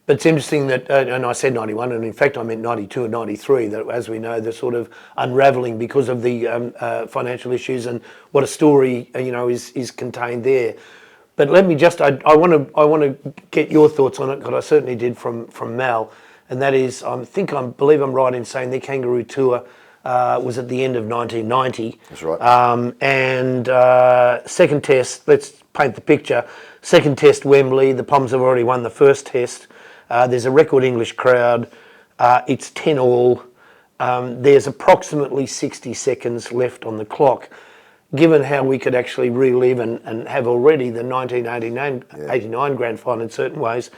But it's interesting that, and I said 91, and in fact I meant 92 and 93, that as we know, the sort of unravelling because of the financial issues and what a story, is contained there. But let me just, I want to get your thoughts on it, because I certainly did from Mal, and that is, I believe I'm right in saying their Kangaroo Tour was at the end of 1990. That's right. And second test, let's paint the picture. Second test, Wembley, the Poms have already won the first test. There's a record English crowd. It's 10-all. There's approximately 60 seconds left on the clock. Given how we could actually relive and have already the 1989 grand final in certain ways,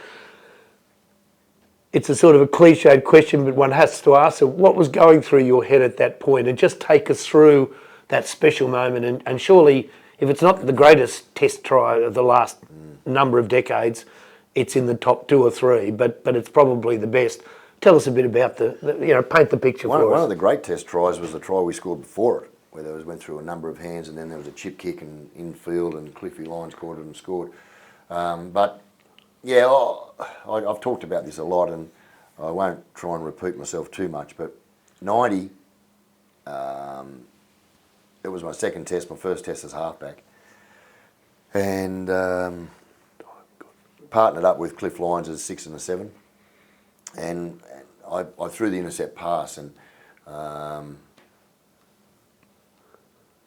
it's a sort of a cliched question, but one has to ask it. What was going through your head at that point? And just take us through that special moment. And surely, if it's not the greatest test try of the last number of decades, it's in the top 2 or 3, but it's probably the best. Tell us a bit about paint the picture for us. One of the great test tries was the try we scored before it, where there went through a number of hands, and then there was a chip kick and infield, and Cliffy Lyons caught it and scored. I've talked about this a lot, and I won't try and repeat myself too much, but 90, it was my second test, my first test as halfback, and partnered up with Cliff Lyons as a 6 and a 7, and I threw the intercept pass, and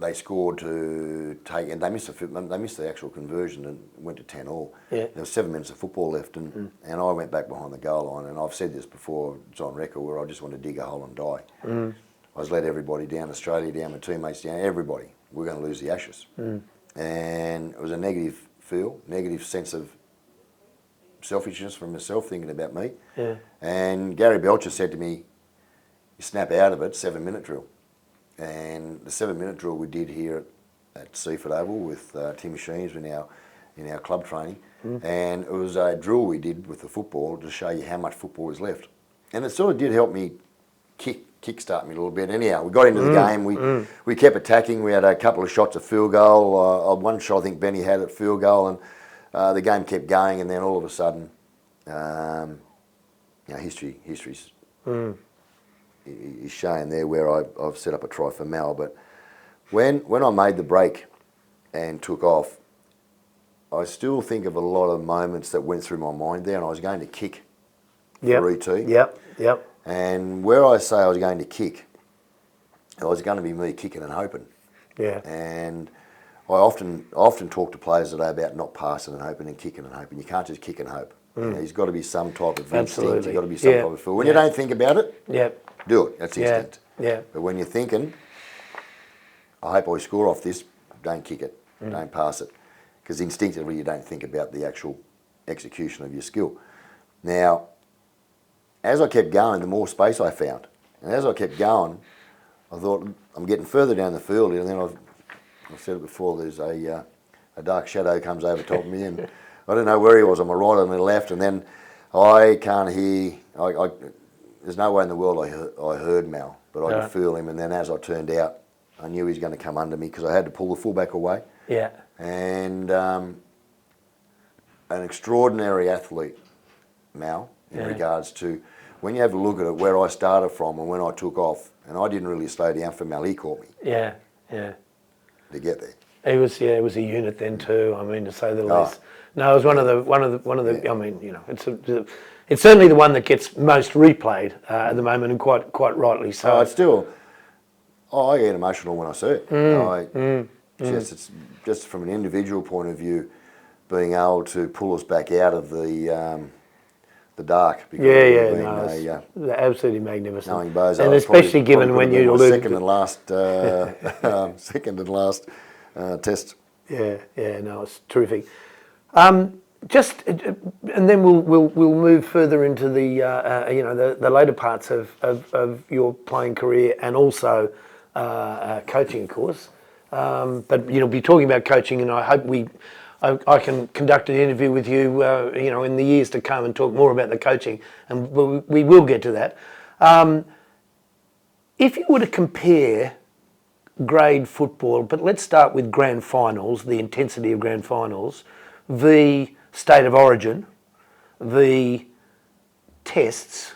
they scored to take, and they missed the actual conversion and went to 10-all. Yeah. There was 7 minutes of football left, and I went back behind the goal line, and I've said this before, it's on record, where I just want to dig a hole and die. I was let everybody down, Australia down, my teammates down, everybody. We're going to lose the Ashes. And it was a negative feel, negative sense of selfishness from myself, thinking about me. Yeah. And Gary Belcher said to me, you snap out of it, 7-minute drill. And the 7-minute drill we did here at Seaford Oval with Tim Sheens in our club training. And it was a drill we did with the football to show you how much football is left. And it sort of did help me kickstart me a little bit. Anyhow, we got into the game. We kept attacking. We had a couple of shots at field goal. One shot I think Benny had at field goal, and the game kept going. And then all of a sudden, history's is showing there where I've set up a try for Mal. But when I made the break and took off, I still think of a lot of moments that went through my mind there, and I was going to kick for ET. Yep. And where I say I was going to kick, it was going to be me kicking and hoping. Yeah. And I often talk to players today about not passing and hoping and kicking and hoping. You can't just kick and hope. You know, there's got to be some type of instinct. You've got to be some type of feel. When you don't think about it, do it. That's instinct. Yeah. But when you're thinking, I hope I score off this, don't kick it. Don't pass it. Because instinctively you don't think about the actual execution of your skill. Now, as I kept going, the more space I found. And as I kept going, I thought, I'm getting further down the field, and then I've said it before, there's a dark shadow comes over top of me, and I don't know where he was, on my right or on my left, and then I can't hear, there's no way in the world I heard Mal, but I could feel him, and then as I turned out, I knew he was going to come under me because I had to pull the fullback away. Yeah. And an extraordinary athlete, Mal, in regards to, when you have a look at it, where I started from and when I took off, and I didn't really slow down for Mal, he caught me. Yeah. To get there. He was a unit then too. I mean, to say the least. No, it was one of the. I mean, you know, it's certainly the one that gets most replayed at the moment, and quite rightly so. I get emotional when I see it. It's just from an individual point of view, being able to pull us back out of the dark. They're absolutely magnificent. Knowing Bozo, and especially given when you alluded second and last test. Yeah, no, it's terrific. And then we'll move further into the later parts of your playing career and also coaching, of course. But you'll be talking about coaching, and I hope I can conduct an interview with you, in the years to come and talk more about the coaching, and we will get to that. If you were to compare grade football, but let's start with grand finals, the intensity of grand finals, the state of origin, the tests,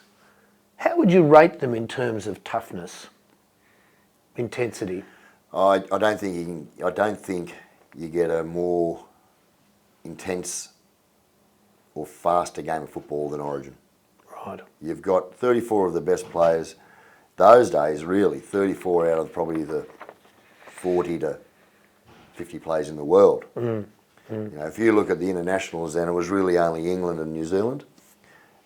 how would you rate them in terms of toughness, intensity? I don't think you get a more intense or faster game of football than Origin. Right. You've got 34 of the best players. Those days, really, 34 out of probably the 40 to 50 players in the world. If you look at the internationals, then it was really only England and New Zealand.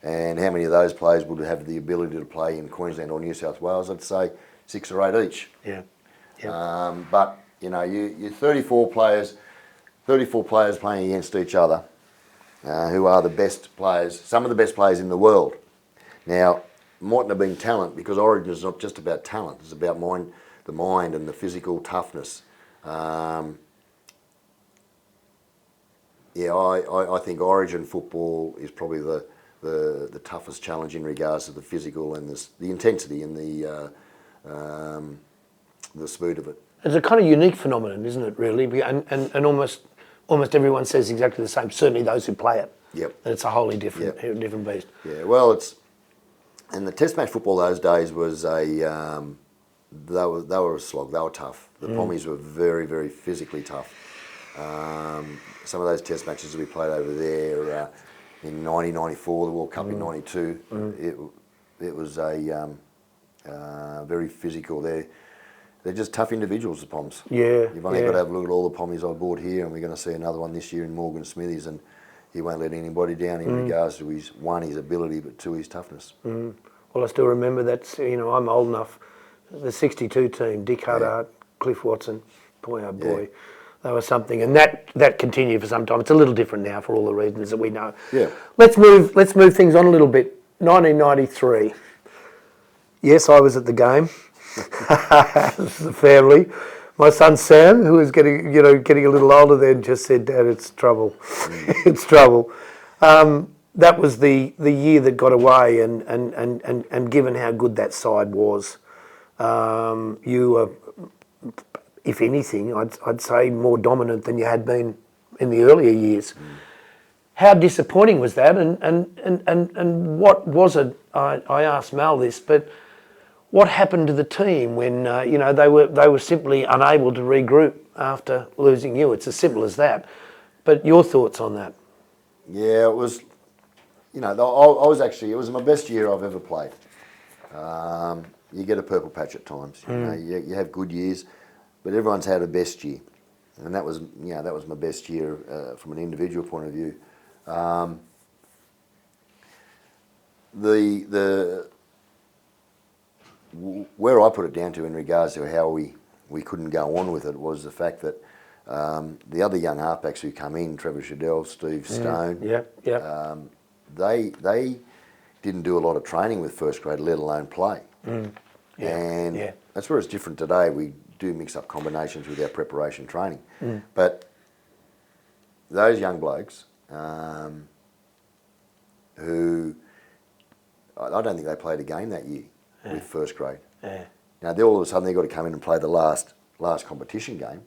And how many of those players would have the ability to play in Queensland or New South Wales? I'd say 6 or 8 each. Yeah. But you 34 players playing against each other, who are the best players, some of the best players in the world. Now, mightn't have been talent, because Origin is not just about talent; it's about the mind and the physical toughness. I think Origin football is probably the toughest challenge in regards to the physical and the intensity and the speed of it. It's a kind of unique phenomenon, isn't it, really? And almost everyone says exactly the same, certainly those who play it. Yep. And it's a wholly different beast. Yeah, well, and the test match football those days was they were a slog, they were tough. The Pommies were very, very physically tough. Some of those test matches that we played over there in 1994, the World Cup in 92, it was very physical. They're just tough individuals, the Poms. Yeah. You've only got to have a look at all the Pommies I bought here, and we're going to see another one this year in Morgan Smithies, and he won't let anybody down in regards to his ability, but two, his toughness. Well, I still remember that. I'm old enough the 62 team, Dick Huddart, Cliff Watson, boy oh boy, they were something, and that continued for some time. It's a little different now for all the reasons that we know. Yeah. Let's move things on a little bit. 1993. Yes, I was at the game. This is the family. My son Sam, who was getting a little older then, just said, "Dad, it's trouble. It's trouble." That was the year that got away, and given how good that side was, you were, if anything, I'd say more dominant than you had been in the earlier years. How disappointing was that? And what was it? I asked Mal this, but what happened to the team when they were simply unable to regroup after losing you? It's as simple as that. But your thoughts on that? Yeah, it was. I was actually. It was my best year I've ever played. You get a purple patch at times. You have good years, but everyone's had a best year, and that was my best year from an individual point of view. Where I put it down to in regards to how we couldn't go on with it was the fact that the other young halfbacks who come in, Trevor Shadell, Steve Stone, they didn't do a lot of training with first grade, let alone play. That's where it's different today. We do mix up combinations with our preparation training. But those young blokes who, I don't think they played a game that year with first grade. Now, all of a sudden they've got to come in and play the last competition game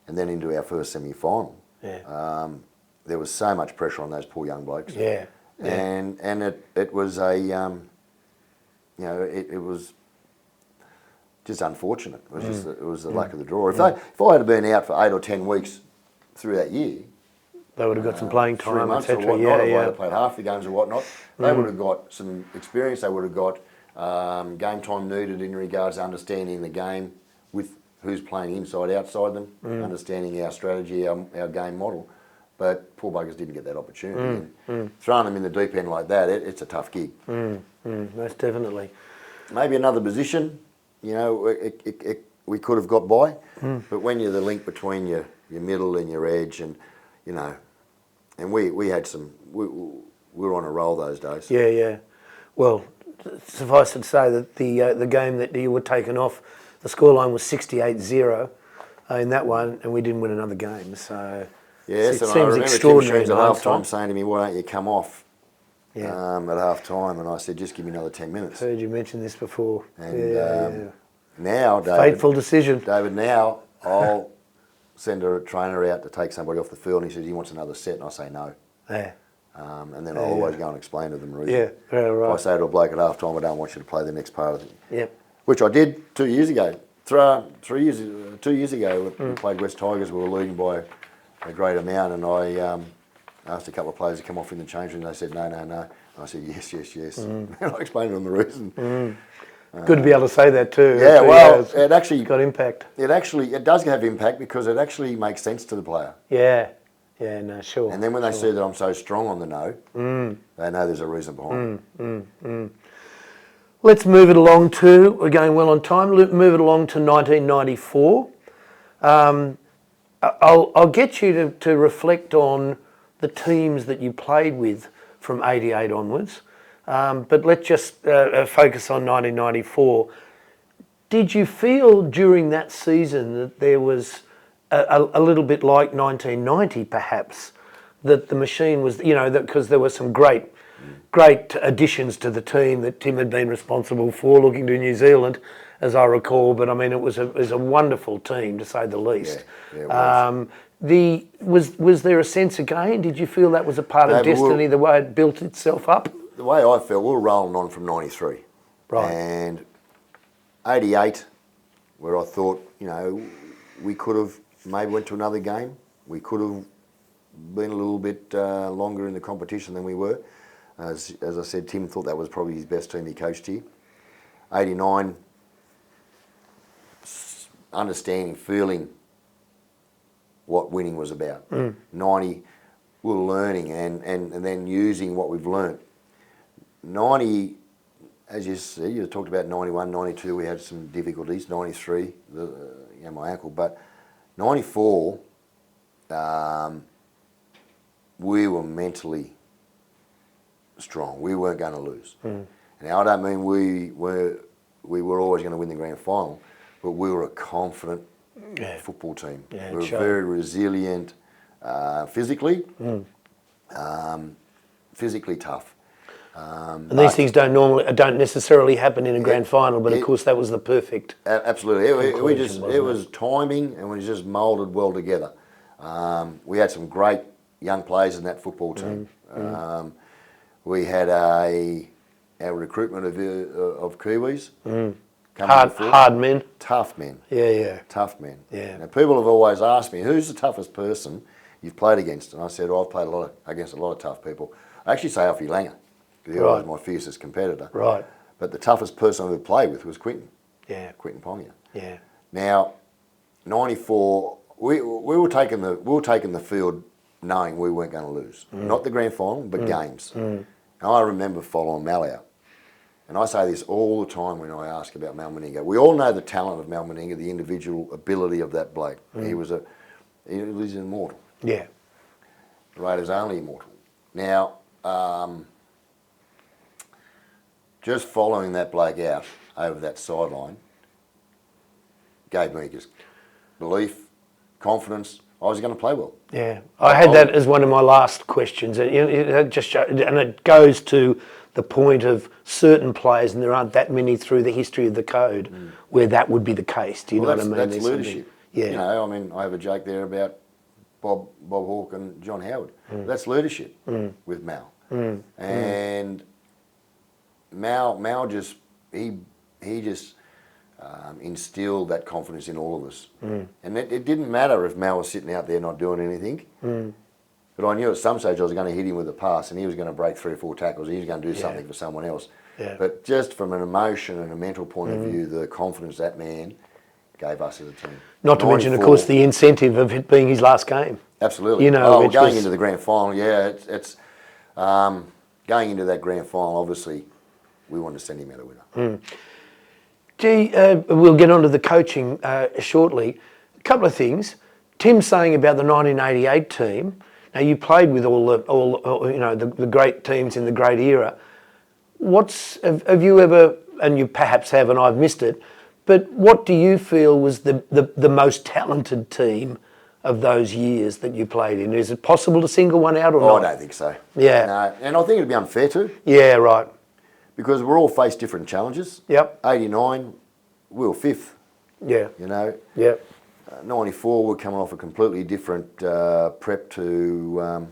and then into our first semi-final. There was so much pressure on those poor young blokes. And it was it was just unfortunate. It was it was the luck of the draw. If I had been out for 8 or 10 weeks through that year, they would have got some playing time, 3 months or whatnot. If I had played half the games or whatnot, they would have got some experience. They would have got game time needed in regards to understanding the game with who's playing inside, outside them, understanding our strategy, our game model. But poor buggers didn't get that opportunity. Throwing them in the deep end like that, it's a tough gig. Most definitely. Maybe another position, we could have got by. But when you're the link between your middle and your edge, and and we had some, we were on a roll those days. Yeah. Well, suffice it to say that the game that you were taken off, the scoreline was 68-0 in that one, and we didn't win another game. So yes, it and seems I remember extraordinary. Tim Streams at half time saying to me, "Why don't you come off at half time?" And I said, "Just give me another 10 minutes." Heard you mention this before. And now, David, fateful decision. David, now I'll send a trainer out to take somebody off the field, and he says he wants another set, and I say no. And then I always go and explain to them the reason. Right. I say to a bloke at half time, I don't want you to play the next part of it. Which I did 2 years ago. 2 years ago, we played West Tigers. We were leading by a great amount, and I asked a couple of players to come off in the change room. They said no. And I said yes. And I explained to them the reason. Good to be able to say that too. Yeah, well, it actually got impact. It does have impact because it actually makes sense to the player. Yeah, no, sure. And then when they see that I'm so strong on the no, they know there's a reason behind it. Let's move it along to, we're going well on time, move it along to 1994. I'll get you to reflect on the teams that you played with from 88 onwards. But let's just focus on 1994. Did you feel during that season that there was a little bit like 1990 perhaps, that the machine was, because there were some great additions to the team that Tim had been responsible for, looking to New Zealand, as I recall. But I mean, it was a wonderful team, to say the least. Yeah, it was. Was there a sense again? Did you feel that was a part of destiny, the way it built itself up? The way I felt, we were rolling on from 93. Right. And 88, where I thought, we could have maybe went to another game. We could have been a little bit longer in the competition than we were. As I said, Tim thought that was probably his best team he coached here. 89, understanding, feeling what winning was about. 90, we were learning and then using what we've learnt. 90, as you see, you talked about 91, 92, we had some difficulties. 93, my ankle, but 94, we were mentally strong. We weren't going to lose. Now, I don't mean we were always going to win the grand final, but we were a confident football team. Yeah, we were very resilient, physically tough. And these things don't necessarily happen in a grand final, but of course that was the perfect. Absolutely, it was timing, and we just moulded well together. We had some great young players in that football team. We had our recruitment of Kiwis. Hard men. Tough men. Yeah. Tough men. Yeah. Now, people have always asked me, who's the toughest person you've played against? And I said, I've played against a lot of tough people. I actually say Alfie Langer, because he was my fiercest competitor. Right. But the toughest person I ever played with was Quinton. Yeah. Quinton Ponga. Yeah. Now, 94, we were taking the field knowing we weren't going to lose. Not the grand final, but games. And I remember following Mal out. And I say this all the time when I ask about Mal Meninga. We all know the talent of Mal Meninga, the individual ability of that bloke. He was immortal. Yeah. The Raiders only immortal. Now, just following that bloke out over that sideline gave me just belief, confidence. I was going to play well. Yeah, I had that as one of my last questions, and it goes to the point of certain players, and there aren't that many through the history of the code where that would be the case. Do you know what I mean? That's leadership. Yeah. You know, I mean, I have a joke there about Bob Hawke and John Howard. That's leadership with Mal. And Mal just instilled that confidence in all of us. And it didn't matter if Mal was sitting out there not doing anything. But I knew at some stage I was going to hit him with a pass, and he was going to break 3 or 4 tackles, and he was going to do something for someone else. Yeah. But just from an emotion and a mental point of view, the confidence that man gave us as a team. Not to mention, of course, the incentive of it being his last game. Absolutely. You know, going into the grand final, it's going into that grand final, obviously, we wanted to send him out a winner. We'll get on to the coaching shortly. A couple of things. Tim's saying about the 1988 team. Now, you played with all the great teams in the great era. Have you ever, and you perhaps have, and I've missed it, but what do you feel was the most talented team of those years that you played in? Is it possible to single one out or not? I don't think so. Yeah. No, and I think it'd be unfair to. Yeah, right. Because we're all faced different challenges. Yep. 89, we were 5th. Yeah. You know. Yep. 94, we're coming off a completely different prep to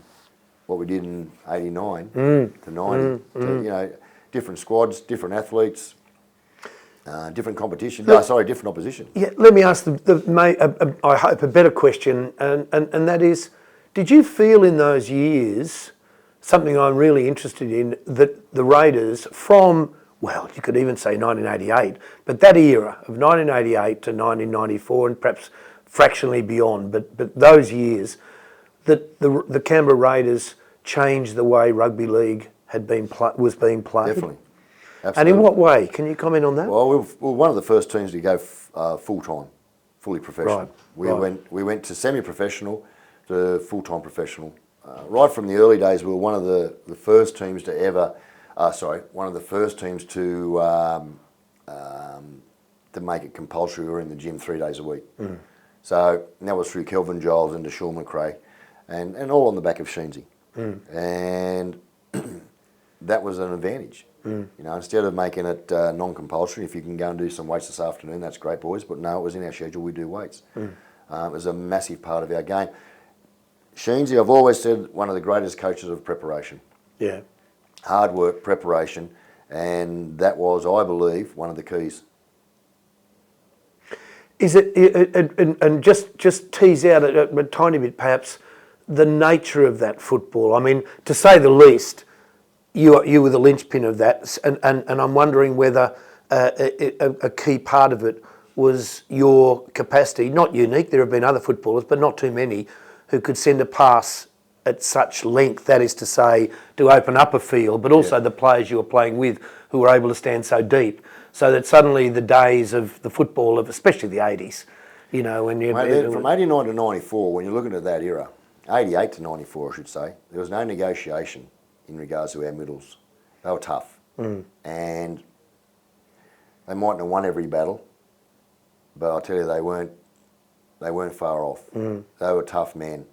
what we did in 89 to 90. So, different squads, different athletes, different competition. Different opposition. Yeah, let me ask I hope a better question, and that is, did you feel in those years, something I'm really interested in, that the Raiders from, well, you could even say 1988, but that era of 1988 to 1994, and perhaps fractionally beyond, but those years, that the Canberra Raiders changed the way rugby league was being played? Definitely. Absolutely. And in what way? Can you comment on that? Well, we were one of the first teams to go full-time, fully professional. Right. We went to semi-professional to full-time professional. Right from the early days, we were one of the first teams to ever, one of the first teams to make it compulsory. We were in the gym 3 days a week. So that was through Kelvin Giles and Shaun McRae, and all on the back of Sheensy. And that was an advantage. Instead of making it non-compulsory, if you can go and do some weights this afternoon, that's great, boys. But no, it was in our schedule, we do weights. It was a massive part of our game. Sheensy, I've always said, one of the greatest coaches of preparation. Yeah. Hard work, preparation, and that was, I believe, one of the keys. Is it, and just tease out a tiny bit, perhaps, the nature of that football? I mean, to say the least, you were the linchpin of that, and I'm wondering whether a key part of it was your capacity, not unique, there have been other footballers, but not too many, who could send a pass at such length, that is to say, to open up a field, but also the players you were playing with who were able to stand so deep, so that suddenly the days of the football of especially the 80s, you know, when you... From 89 to 94, when you're looking at that era, 88 to 94 I should say, there was no negotiation in regards to our middles. They were tough. And they mightn't have won every battle, but I'll tell you, they weren't far off. They were tough men.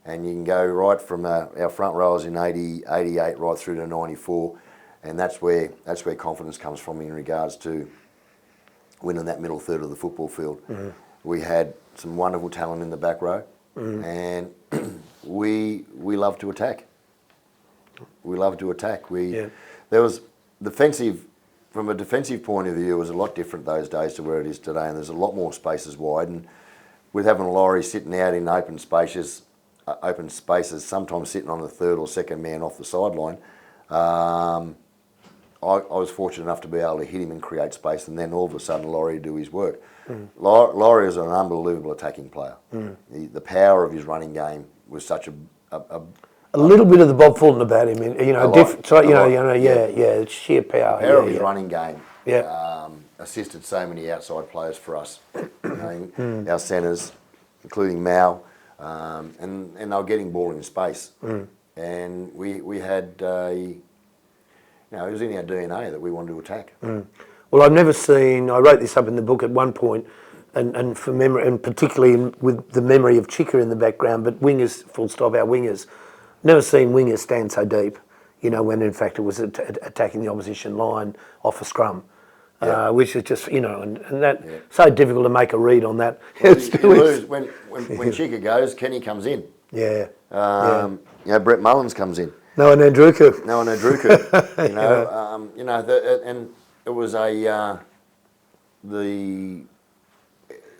And you can go right from our front rowers in 80, 88 right through to 94, and that's where confidence comes from in regards to winning that middle third of the football field. We had some wonderful talent in the back row, and we love to attack. We love to attack. There was defensive. From a defensive point of view, it was a lot different those days to where it is today, and there's a lot more spaces wide. And with having Laurie sitting out in open spaces, sometimes sitting on the third or second man off the sideline, I was fortunate enough to be able to hit him and create space, and then all of a sudden Laurie would do his work. Laurie is an unbelievable attacking player. The power of his running game was such a little bit of the Bob Fulton about him, you know, it's sheer power. The power of his running game Yeah. assisted so many outside players for us. You know, our centres, including Mao, and they were getting ball in space. And we had, it was in our DNA that we wanted to attack. Well, I've never seen, I wrote this up in the book at one point, and for memory, and particularly with the memory of Chica in the background, but wingers, full stop, our wingers, never seen wingers stand so deep, you know, when in fact it was attacking the opposition line off a scrum, which is just, you know, and that so difficult to make a read on that. Well, when Chica goes, Kenny comes in. You Brett Mullins comes in. No one Andruku. And it was the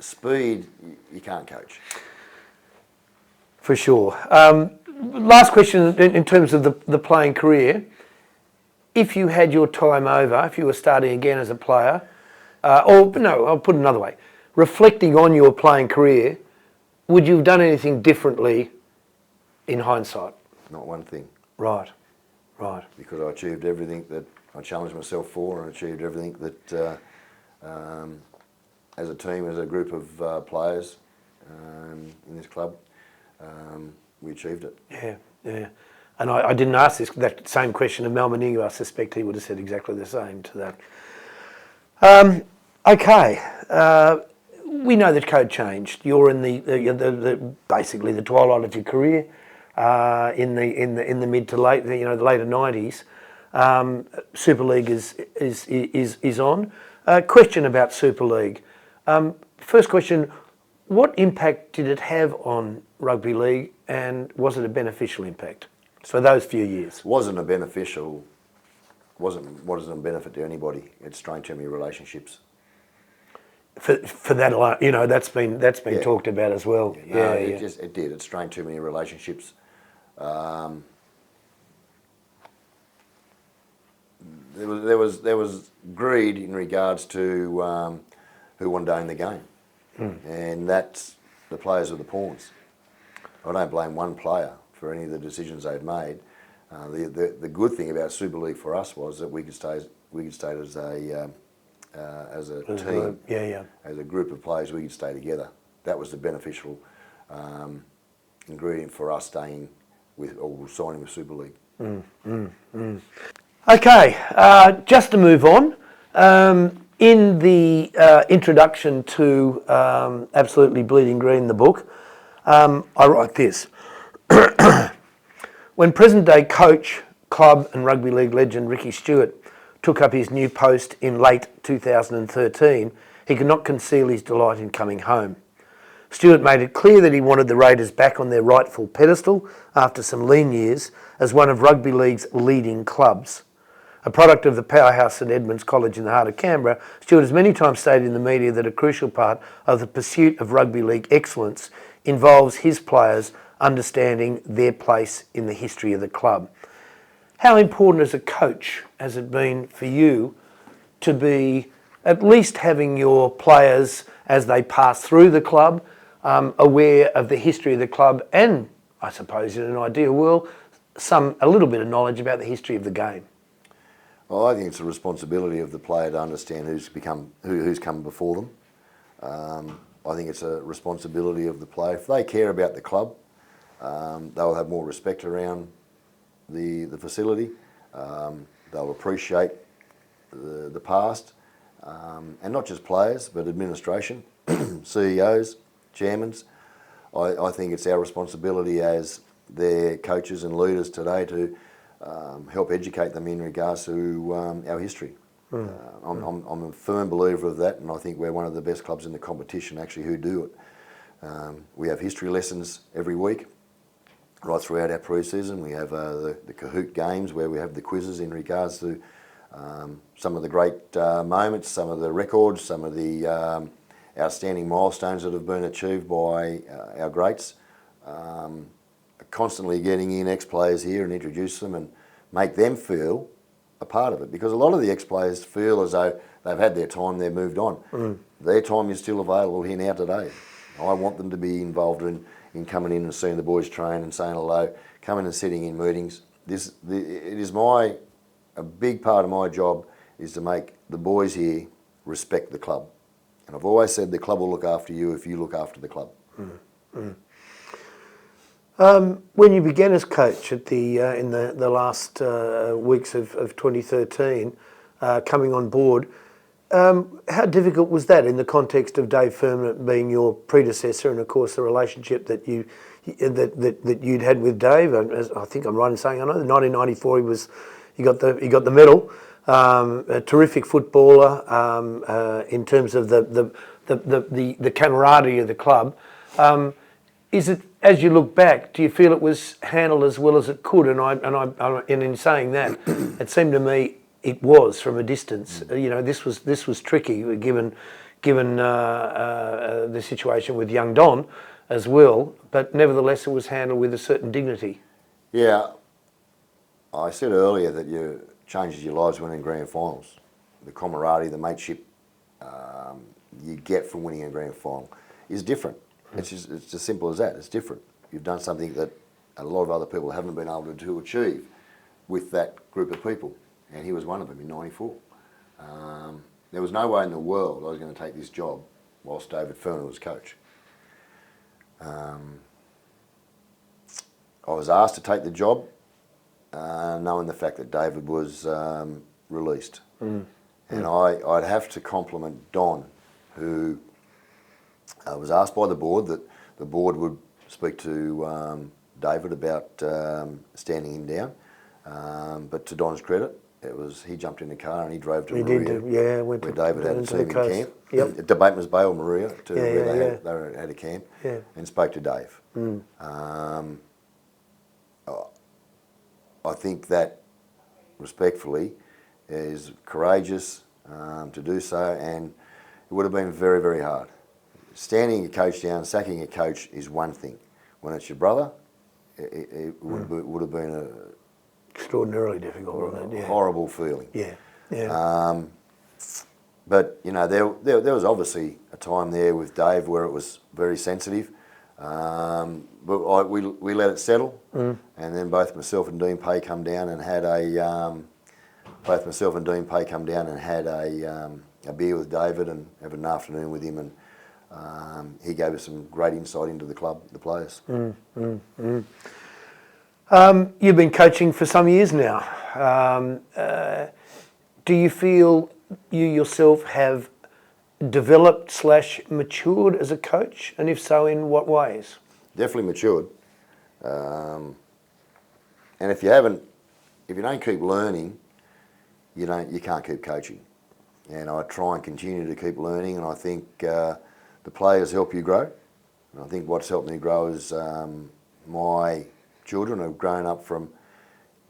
speed you can't coach. For sure. Last question in terms of the playing career. If you had your time over, if you were starting again as a player, or no, I'll put it another way. Reflecting on your playing career, would you have done anything differently in hindsight? Not one thing. Right. Because I achieved everything that I challenged myself for, and achieved everything that, as a team, as a group of players in this club, we achieved it. Yeah. And I didn't ask that same question of Mel Meningo. I suspect he would have said exactly the same to that. Okay. We know that code changed. You're in the basically the twilight of your career, in the mid to late, the later 90s. Super League is on. Question about Super League. First question: what impact did it have on rugby league, and was it a beneficial impact for those few years? Wasn't a benefit to anybody. It strained too many relationships. For that alone, that's been talked about as well. It did. It strained too many relationships. There was greed in regards to who wanted to own the game, and that's the players are the pawns. I don't blame one player for any of the decisions they've made. The good thing about Super League for us was that we could stay as a team, as a group of players. We could stay together. That was the beneficial ingredient for us staying with or signing with Super League. Okay, just to move on. In the introduction to Absolutely Bleeding Green, the book, I write this. When present-day coach, club and rugby league legend Ricky Stuart took up his new post in late 2013, he could not conceal his delight in coming home. Stuart made it clear that he wanted the Raiders back on their rightful pedestal after some lean years as one of rugby league's leading clubs. A product of the powerhouse St Edmunds College in the heart of Canberra, Stuart has many times stated in the media that a crucial part of the pursuit of rugby league excellence involves his players understanding their place in the history of the club. How important as a coach has it been for you to be at least having your players, as they pass through the club, aware of the history of the club and, I suppose in an ideal world, a little bit of knowledge about the history of the game? Well, I think it's a responsibility of the player to understand who's come before them. I think it's a responsibility of the player. If they care about the club, they'll have more respect around the facility. They'll appreciate the past, and not just players, but administration, CEOs, chairmen. I think it's our responsibility as their coaches and leaders today to help educate them in regards to our history. I'm a firm believer of that, and I think we're one of the best clubs in the competition actually who do it. We have history lessons every week, right throughout our pre-season. We have the Kahoot games where we have the quizzes in regards to some of the great moments, some of the records, some of the outstanding milestones that have been achieved by our greats. Constantly getting in ex-players here and introduce them and make them feel a part of it, because a lot of the ex-players feel as though they've had their time, they've moved on. Their time is still available here now today. I want them to be involved in coming in and seeing the boys train and saying hello, coming and sitting in meetings. It is a big part of my job is to make the boys here respect the club. And I've always said the club will look after you if you look after the club. When you began as coach at in the last weeks of 2013, coming on board, how difficult was that in the context of Dave Furman being your predecessor, and of course the relationship that you'd had with Dave? And as I think I'm right in saying, I know in 1994 he got the medal. A terrific footballer in terms of the camaraderie of the club. Is it, as you look back, do you feel it was handled as well as it could? And in saying that, it seemed to me it was from a distance. This was tricky given the situation with young Don as well. But nevertheless, it was handled with a certain dignity. Yeah, I said earlier that you changes your lives winning grand finals. The camaraderie, the mateship you get from winning a grand final is different. It's as simple as that. It's different. You've done something that a lot of other people haven't been able to achieve with that group of people, and he was one of them in '94. There was no way in the world I was going to take this job whilst David Furman was coach. I was asked to take the job, knowing the fact that David was released. And I'd have to compliment Don, who was asked by the board that the board would speak to David about standing him down. But to Don's credit, he jumped in the car and he drove to Maria, where David had a team in camp. At Bateman's Bay or Maria, where they had a camp, and spoke to Dave. I think that, respectfully, is courageous to do so, and it would have been very, very hard. Standing a coach down, sacking a coach is one thing. When it's your brother, it would have been extraordinarily difficult, horrible feeling. Yeah. But there was obviously a time there with Dave where it was very sensitive. But we let it settle, and then both myself and Dean Pay come down and had a beer with David and have an afternoon with him, and he gave us some great insight into the club, the players. You've been coaching for some years now. Do you feel you yourself have developed / matured as a coach, and if so, in what ways? Definitely matured. And if you don't keep learning, you can't keep coaching. And I try and continue to keep learning, and I think the players help you grow. And I think what's helped me grow is my children have grown up from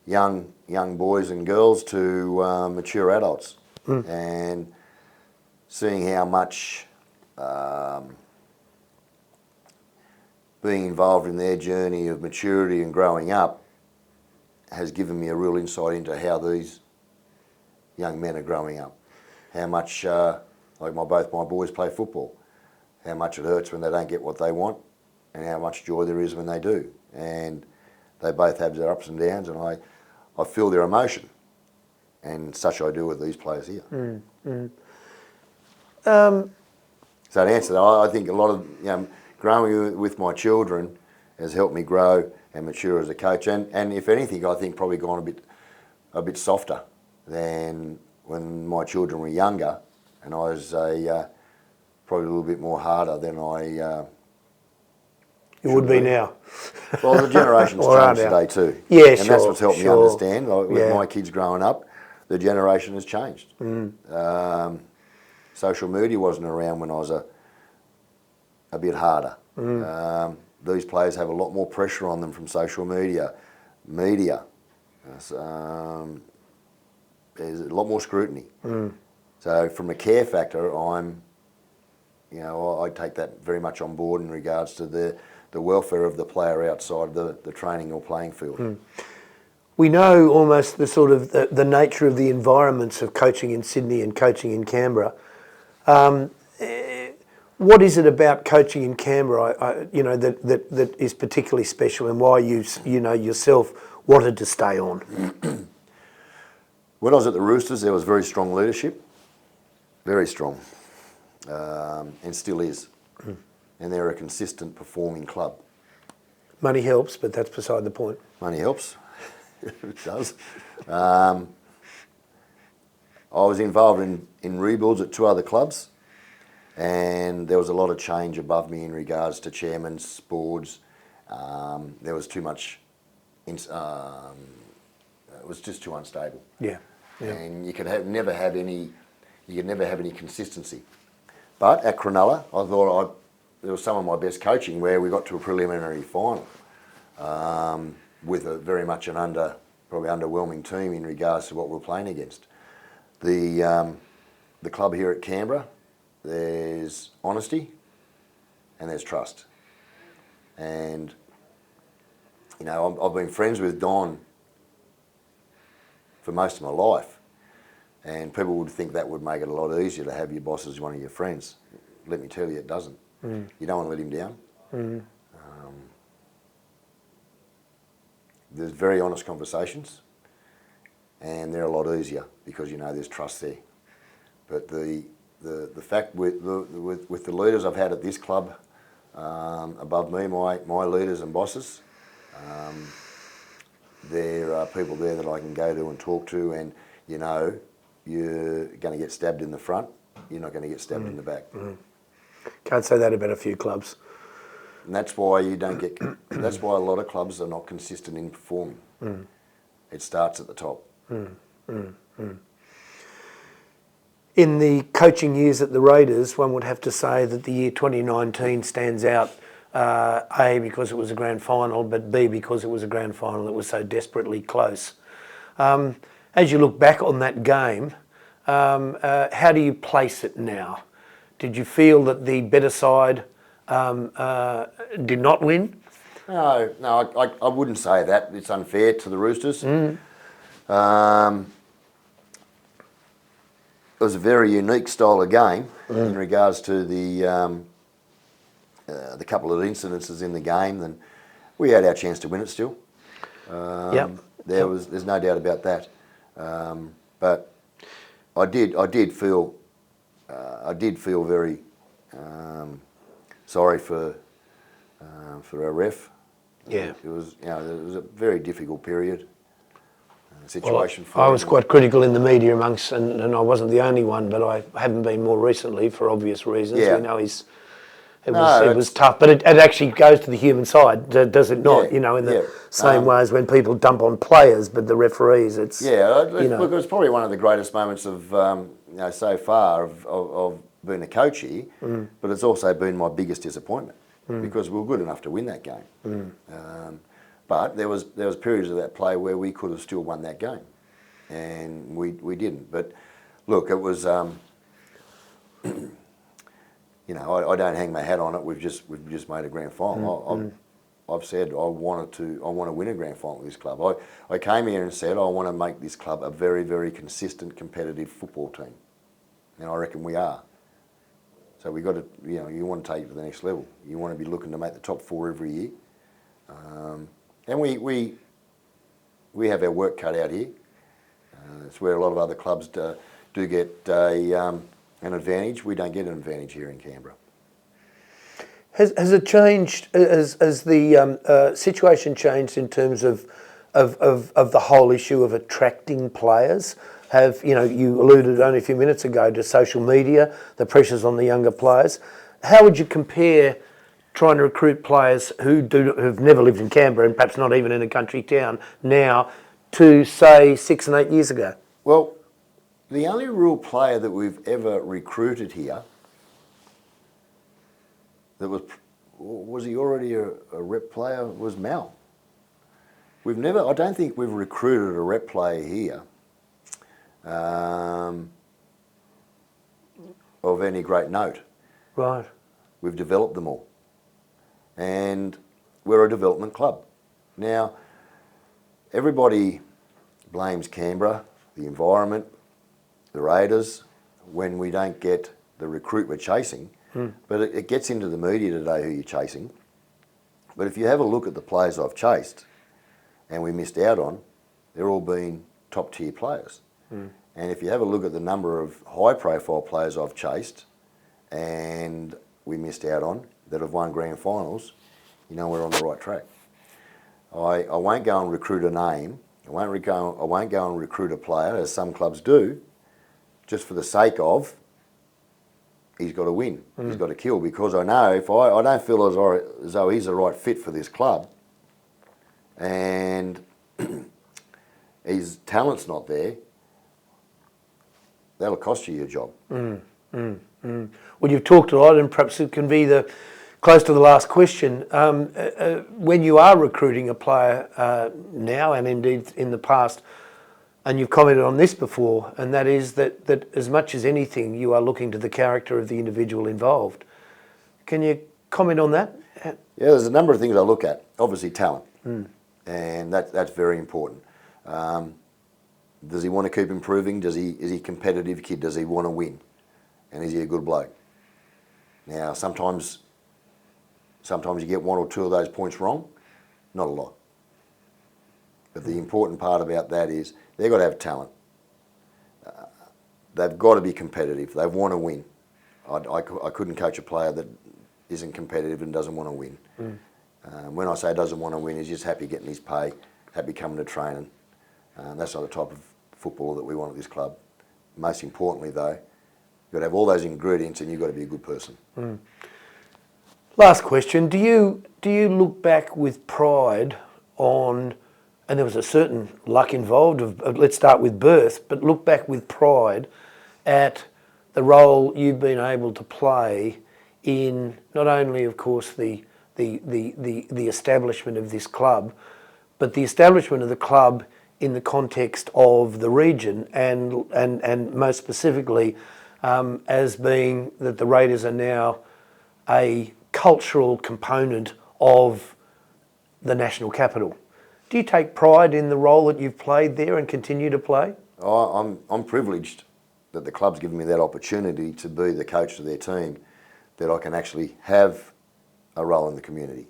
young boys and girls to mature adults, and seeing how much being involved in their journey of maturity and growing up has given me a real insight into how these young men are growing up. How much, both my boys play football, how much it hurts when they don't get what they want, and how much joy there is when they do. And they both have their ups and downs, and I feel their emotion. and such I do with these players here. Um, So to answer that, I think a lot of growing with my children has helped me grow and mature as a coach, and if anything, I think probably gone a bit softer than when my children were younger, and I was probably a little bit more harder than I. it would be now. Well, the generation's Or are changed now. today too. Yeah, and that's sure, what's helped me sure. understand. Like, with Yeah. my kids growing up, the generation has changed. Social media wasn't around when I was a bit harder. These players have a lot more pressure on them from social media. There's a lot more scrutiny. So from a care factor, I take that very much on board in regards to the welfare of the player outside the training or playing field. We know almost the sort of the nature of the environments of coaching in Sydney and coaching in Canberra. What is it about coaching in Canberra, that is particularly special, and why you yourself wanted to stay on? When I was at the Roosters, there was very strong leadership, very strong, and still is. And they're a consistent performing club. Money helps, but that's beside the point. Money helps. It does. I was involved in rebuilds at 2 other clubs, and there was a lot of change above me in regards to chairman's boards. There was too much. It was just too unstable. Yeah. And you could never have any consistency. But at Cronulla, I thought there was some of my best coaching where we got to a preliminary final with very much probably underwhelming team in regards to what we were playing against. The club here at Canberra, there's honesty and there's trust. And I've been friends with Don for most of my life, and people would think that would make it a lot easier to have your boss as one of your friends. Let me tell you, it doesn't. You don't want to let him down. There's very honest conversations, and they're a lot easier because there's trust there. But the fact with the leaders I've had at this club above me, my leaders and bosses, there are people there that I can go to and talk to, and you're going to get stabbed in the front, you're not going to get stabbed in the back. Can't say that about a few clubs. And that's why you don't get. That's why a lot of clubs are not consistent in performing. It starts at the top. In the coaching years at the Raiders, one would have to say that the year 2019 stands out, A, because it was a grand final, but B, because it was a grand final that was so desperately close. As you look back on that game, how do you place it now? Did you feel that the better side did not win? No, I wouldn't say that. It's unfair to the Roosters. It was a very unique style of game in regards to the couple of incidences in the game. And we had our chance to win it still. There's no doubt about that. But I did feel very sorry for our ref. Yeah. It was a very difficult period. Situation for I was quite critical in the media amongst, and I wasn't the only one, but I haven't been more recently for obvious reasons. Yeah. We know it was tough, but it actually goes to the human side, does it not? Yeah, In the same way as when people dump on players, but the referees, it's look, it was probably one of the greatest moments of so far of being a coach here, but it's also been my biggest disappointment because we were good enough to win that game. But there was periods of that play where we could have still won that game, and we didn't. But look, it was I don't hang my hat on it. We've just made a grand final. I've said I want to win a grand final with this club. I came here and said I want to make this club a very, very consistent, competitive football team, and I reckon we are. So we got to you want to take it to the next level. You want to be looking to make the top 4 every year. And we have our work cut out here. It's where a lot of other clubs do get an advantage. We don't get an advantage here in Canberra. Has it changed, as the situation changed in terms of the whole issue of attracting players? You alluded only a few minutes ago to social media, the pressures on the younger players. How would you compare trying to recruit players who've never lived in Canberra and perhaps not even in a country town now to, say, 6 and 8 years ago? Well, the only real player that we've ever recruited here that was he already a rep player, was Mal. I don't think we've recruited a rep player here of any great note. Right. We've developed them all. And we're a development club. Now, everybody blames Canberra, the environment, the Raiders, when we don't get the recruit we're chasing. But it gets into the media today who you're chasing. But if you have a look at the players I've chased and we missed out on, they're all been top tier players. And if you have a look at the number of high profile players I've chased and we missed out on that have won grand finals, you know we're on the right track. I won't go and recruit a name. I won't go and recruit a player, as some clubs do, just for the sake of he's got to win, he's got to kill, because I know if I don't feel as though he's the right fit for this club and his talent's not there, that'll cost you your job. Well, you've talked a lot, and perhaps it can be close to the last question. When you are recruiting a player now, and indeed in the past, and you've commented on this before, and that is that as much as anything, you are looking to the character of the individual involved. Can you comment on that? Yeah, there's a number of things I look at. Obviously, talent, and that's very important. Does he want to keep improving? Is he a competitive kid? Does he want to win? And is he a good bloke? Now, sometimes you get one or two of those points wrong, not a lot. But the important part about that is they've got to have talent. They've got to be competitive. They want to win. I couldn't coach a player that isn't competitive and doesn't want to win. When I say doesn't want to win, he's just happy getting his pay, happy coming to training. That's not the type of footballer that we want at this club. Most importantly, though, you've got to have all those ingredients and you've got to be a good person. Last question. Do you look back with pride on, and there was a certain luck involved, let's start with birth, but look back with pride at the role you've been able to play in not only, of course, the establishment of this club, but the establishment of the club in the context of the region, and most specifically as being that the Raiders are now a cultural component of the national capital. Do you take pride in the role that you've played there and continue to play? I'm privileged that the club's given me that opportunity to be the coach of their team, that I can actually have a role in the community.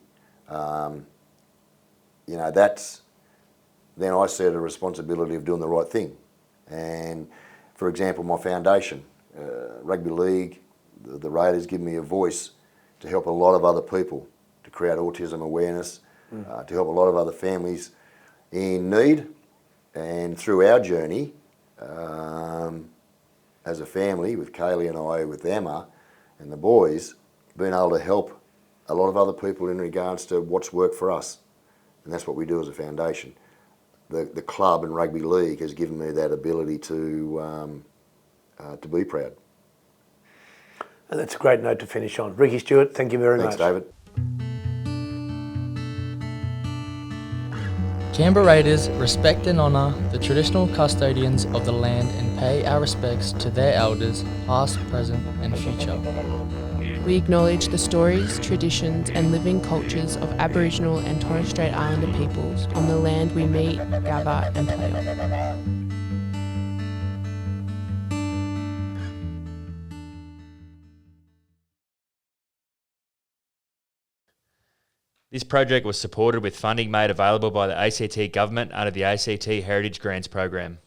Then I see the responsibility of doing the right thing. And for example, my foundation, rugby league, the Raiders give me a voice to help a lot of other people, to create autism awareness, to help a lot of other families in need. And through our journey, as a family, with Kaylee and I, with Emma and the boys, being able to help a lot of other people in regards to what's worked for us. And that's what we do as a foundation. The club and rugby league has given me that ability to be proud. And that's a great note to finish on. Ricky Stuart, thank you very much. Thanks, David. Canberra Raiders respect and honour the traditional custodians of the land and pay our respects to their elders, past, present and future. We acknowledge the stories, traditions and living cultures of Aboriginal and Torres Strait Islander peoples on the land we meet, gather and play on. This project was supported with funding made available by the ACT Government under the ACT Heritage Grants Program.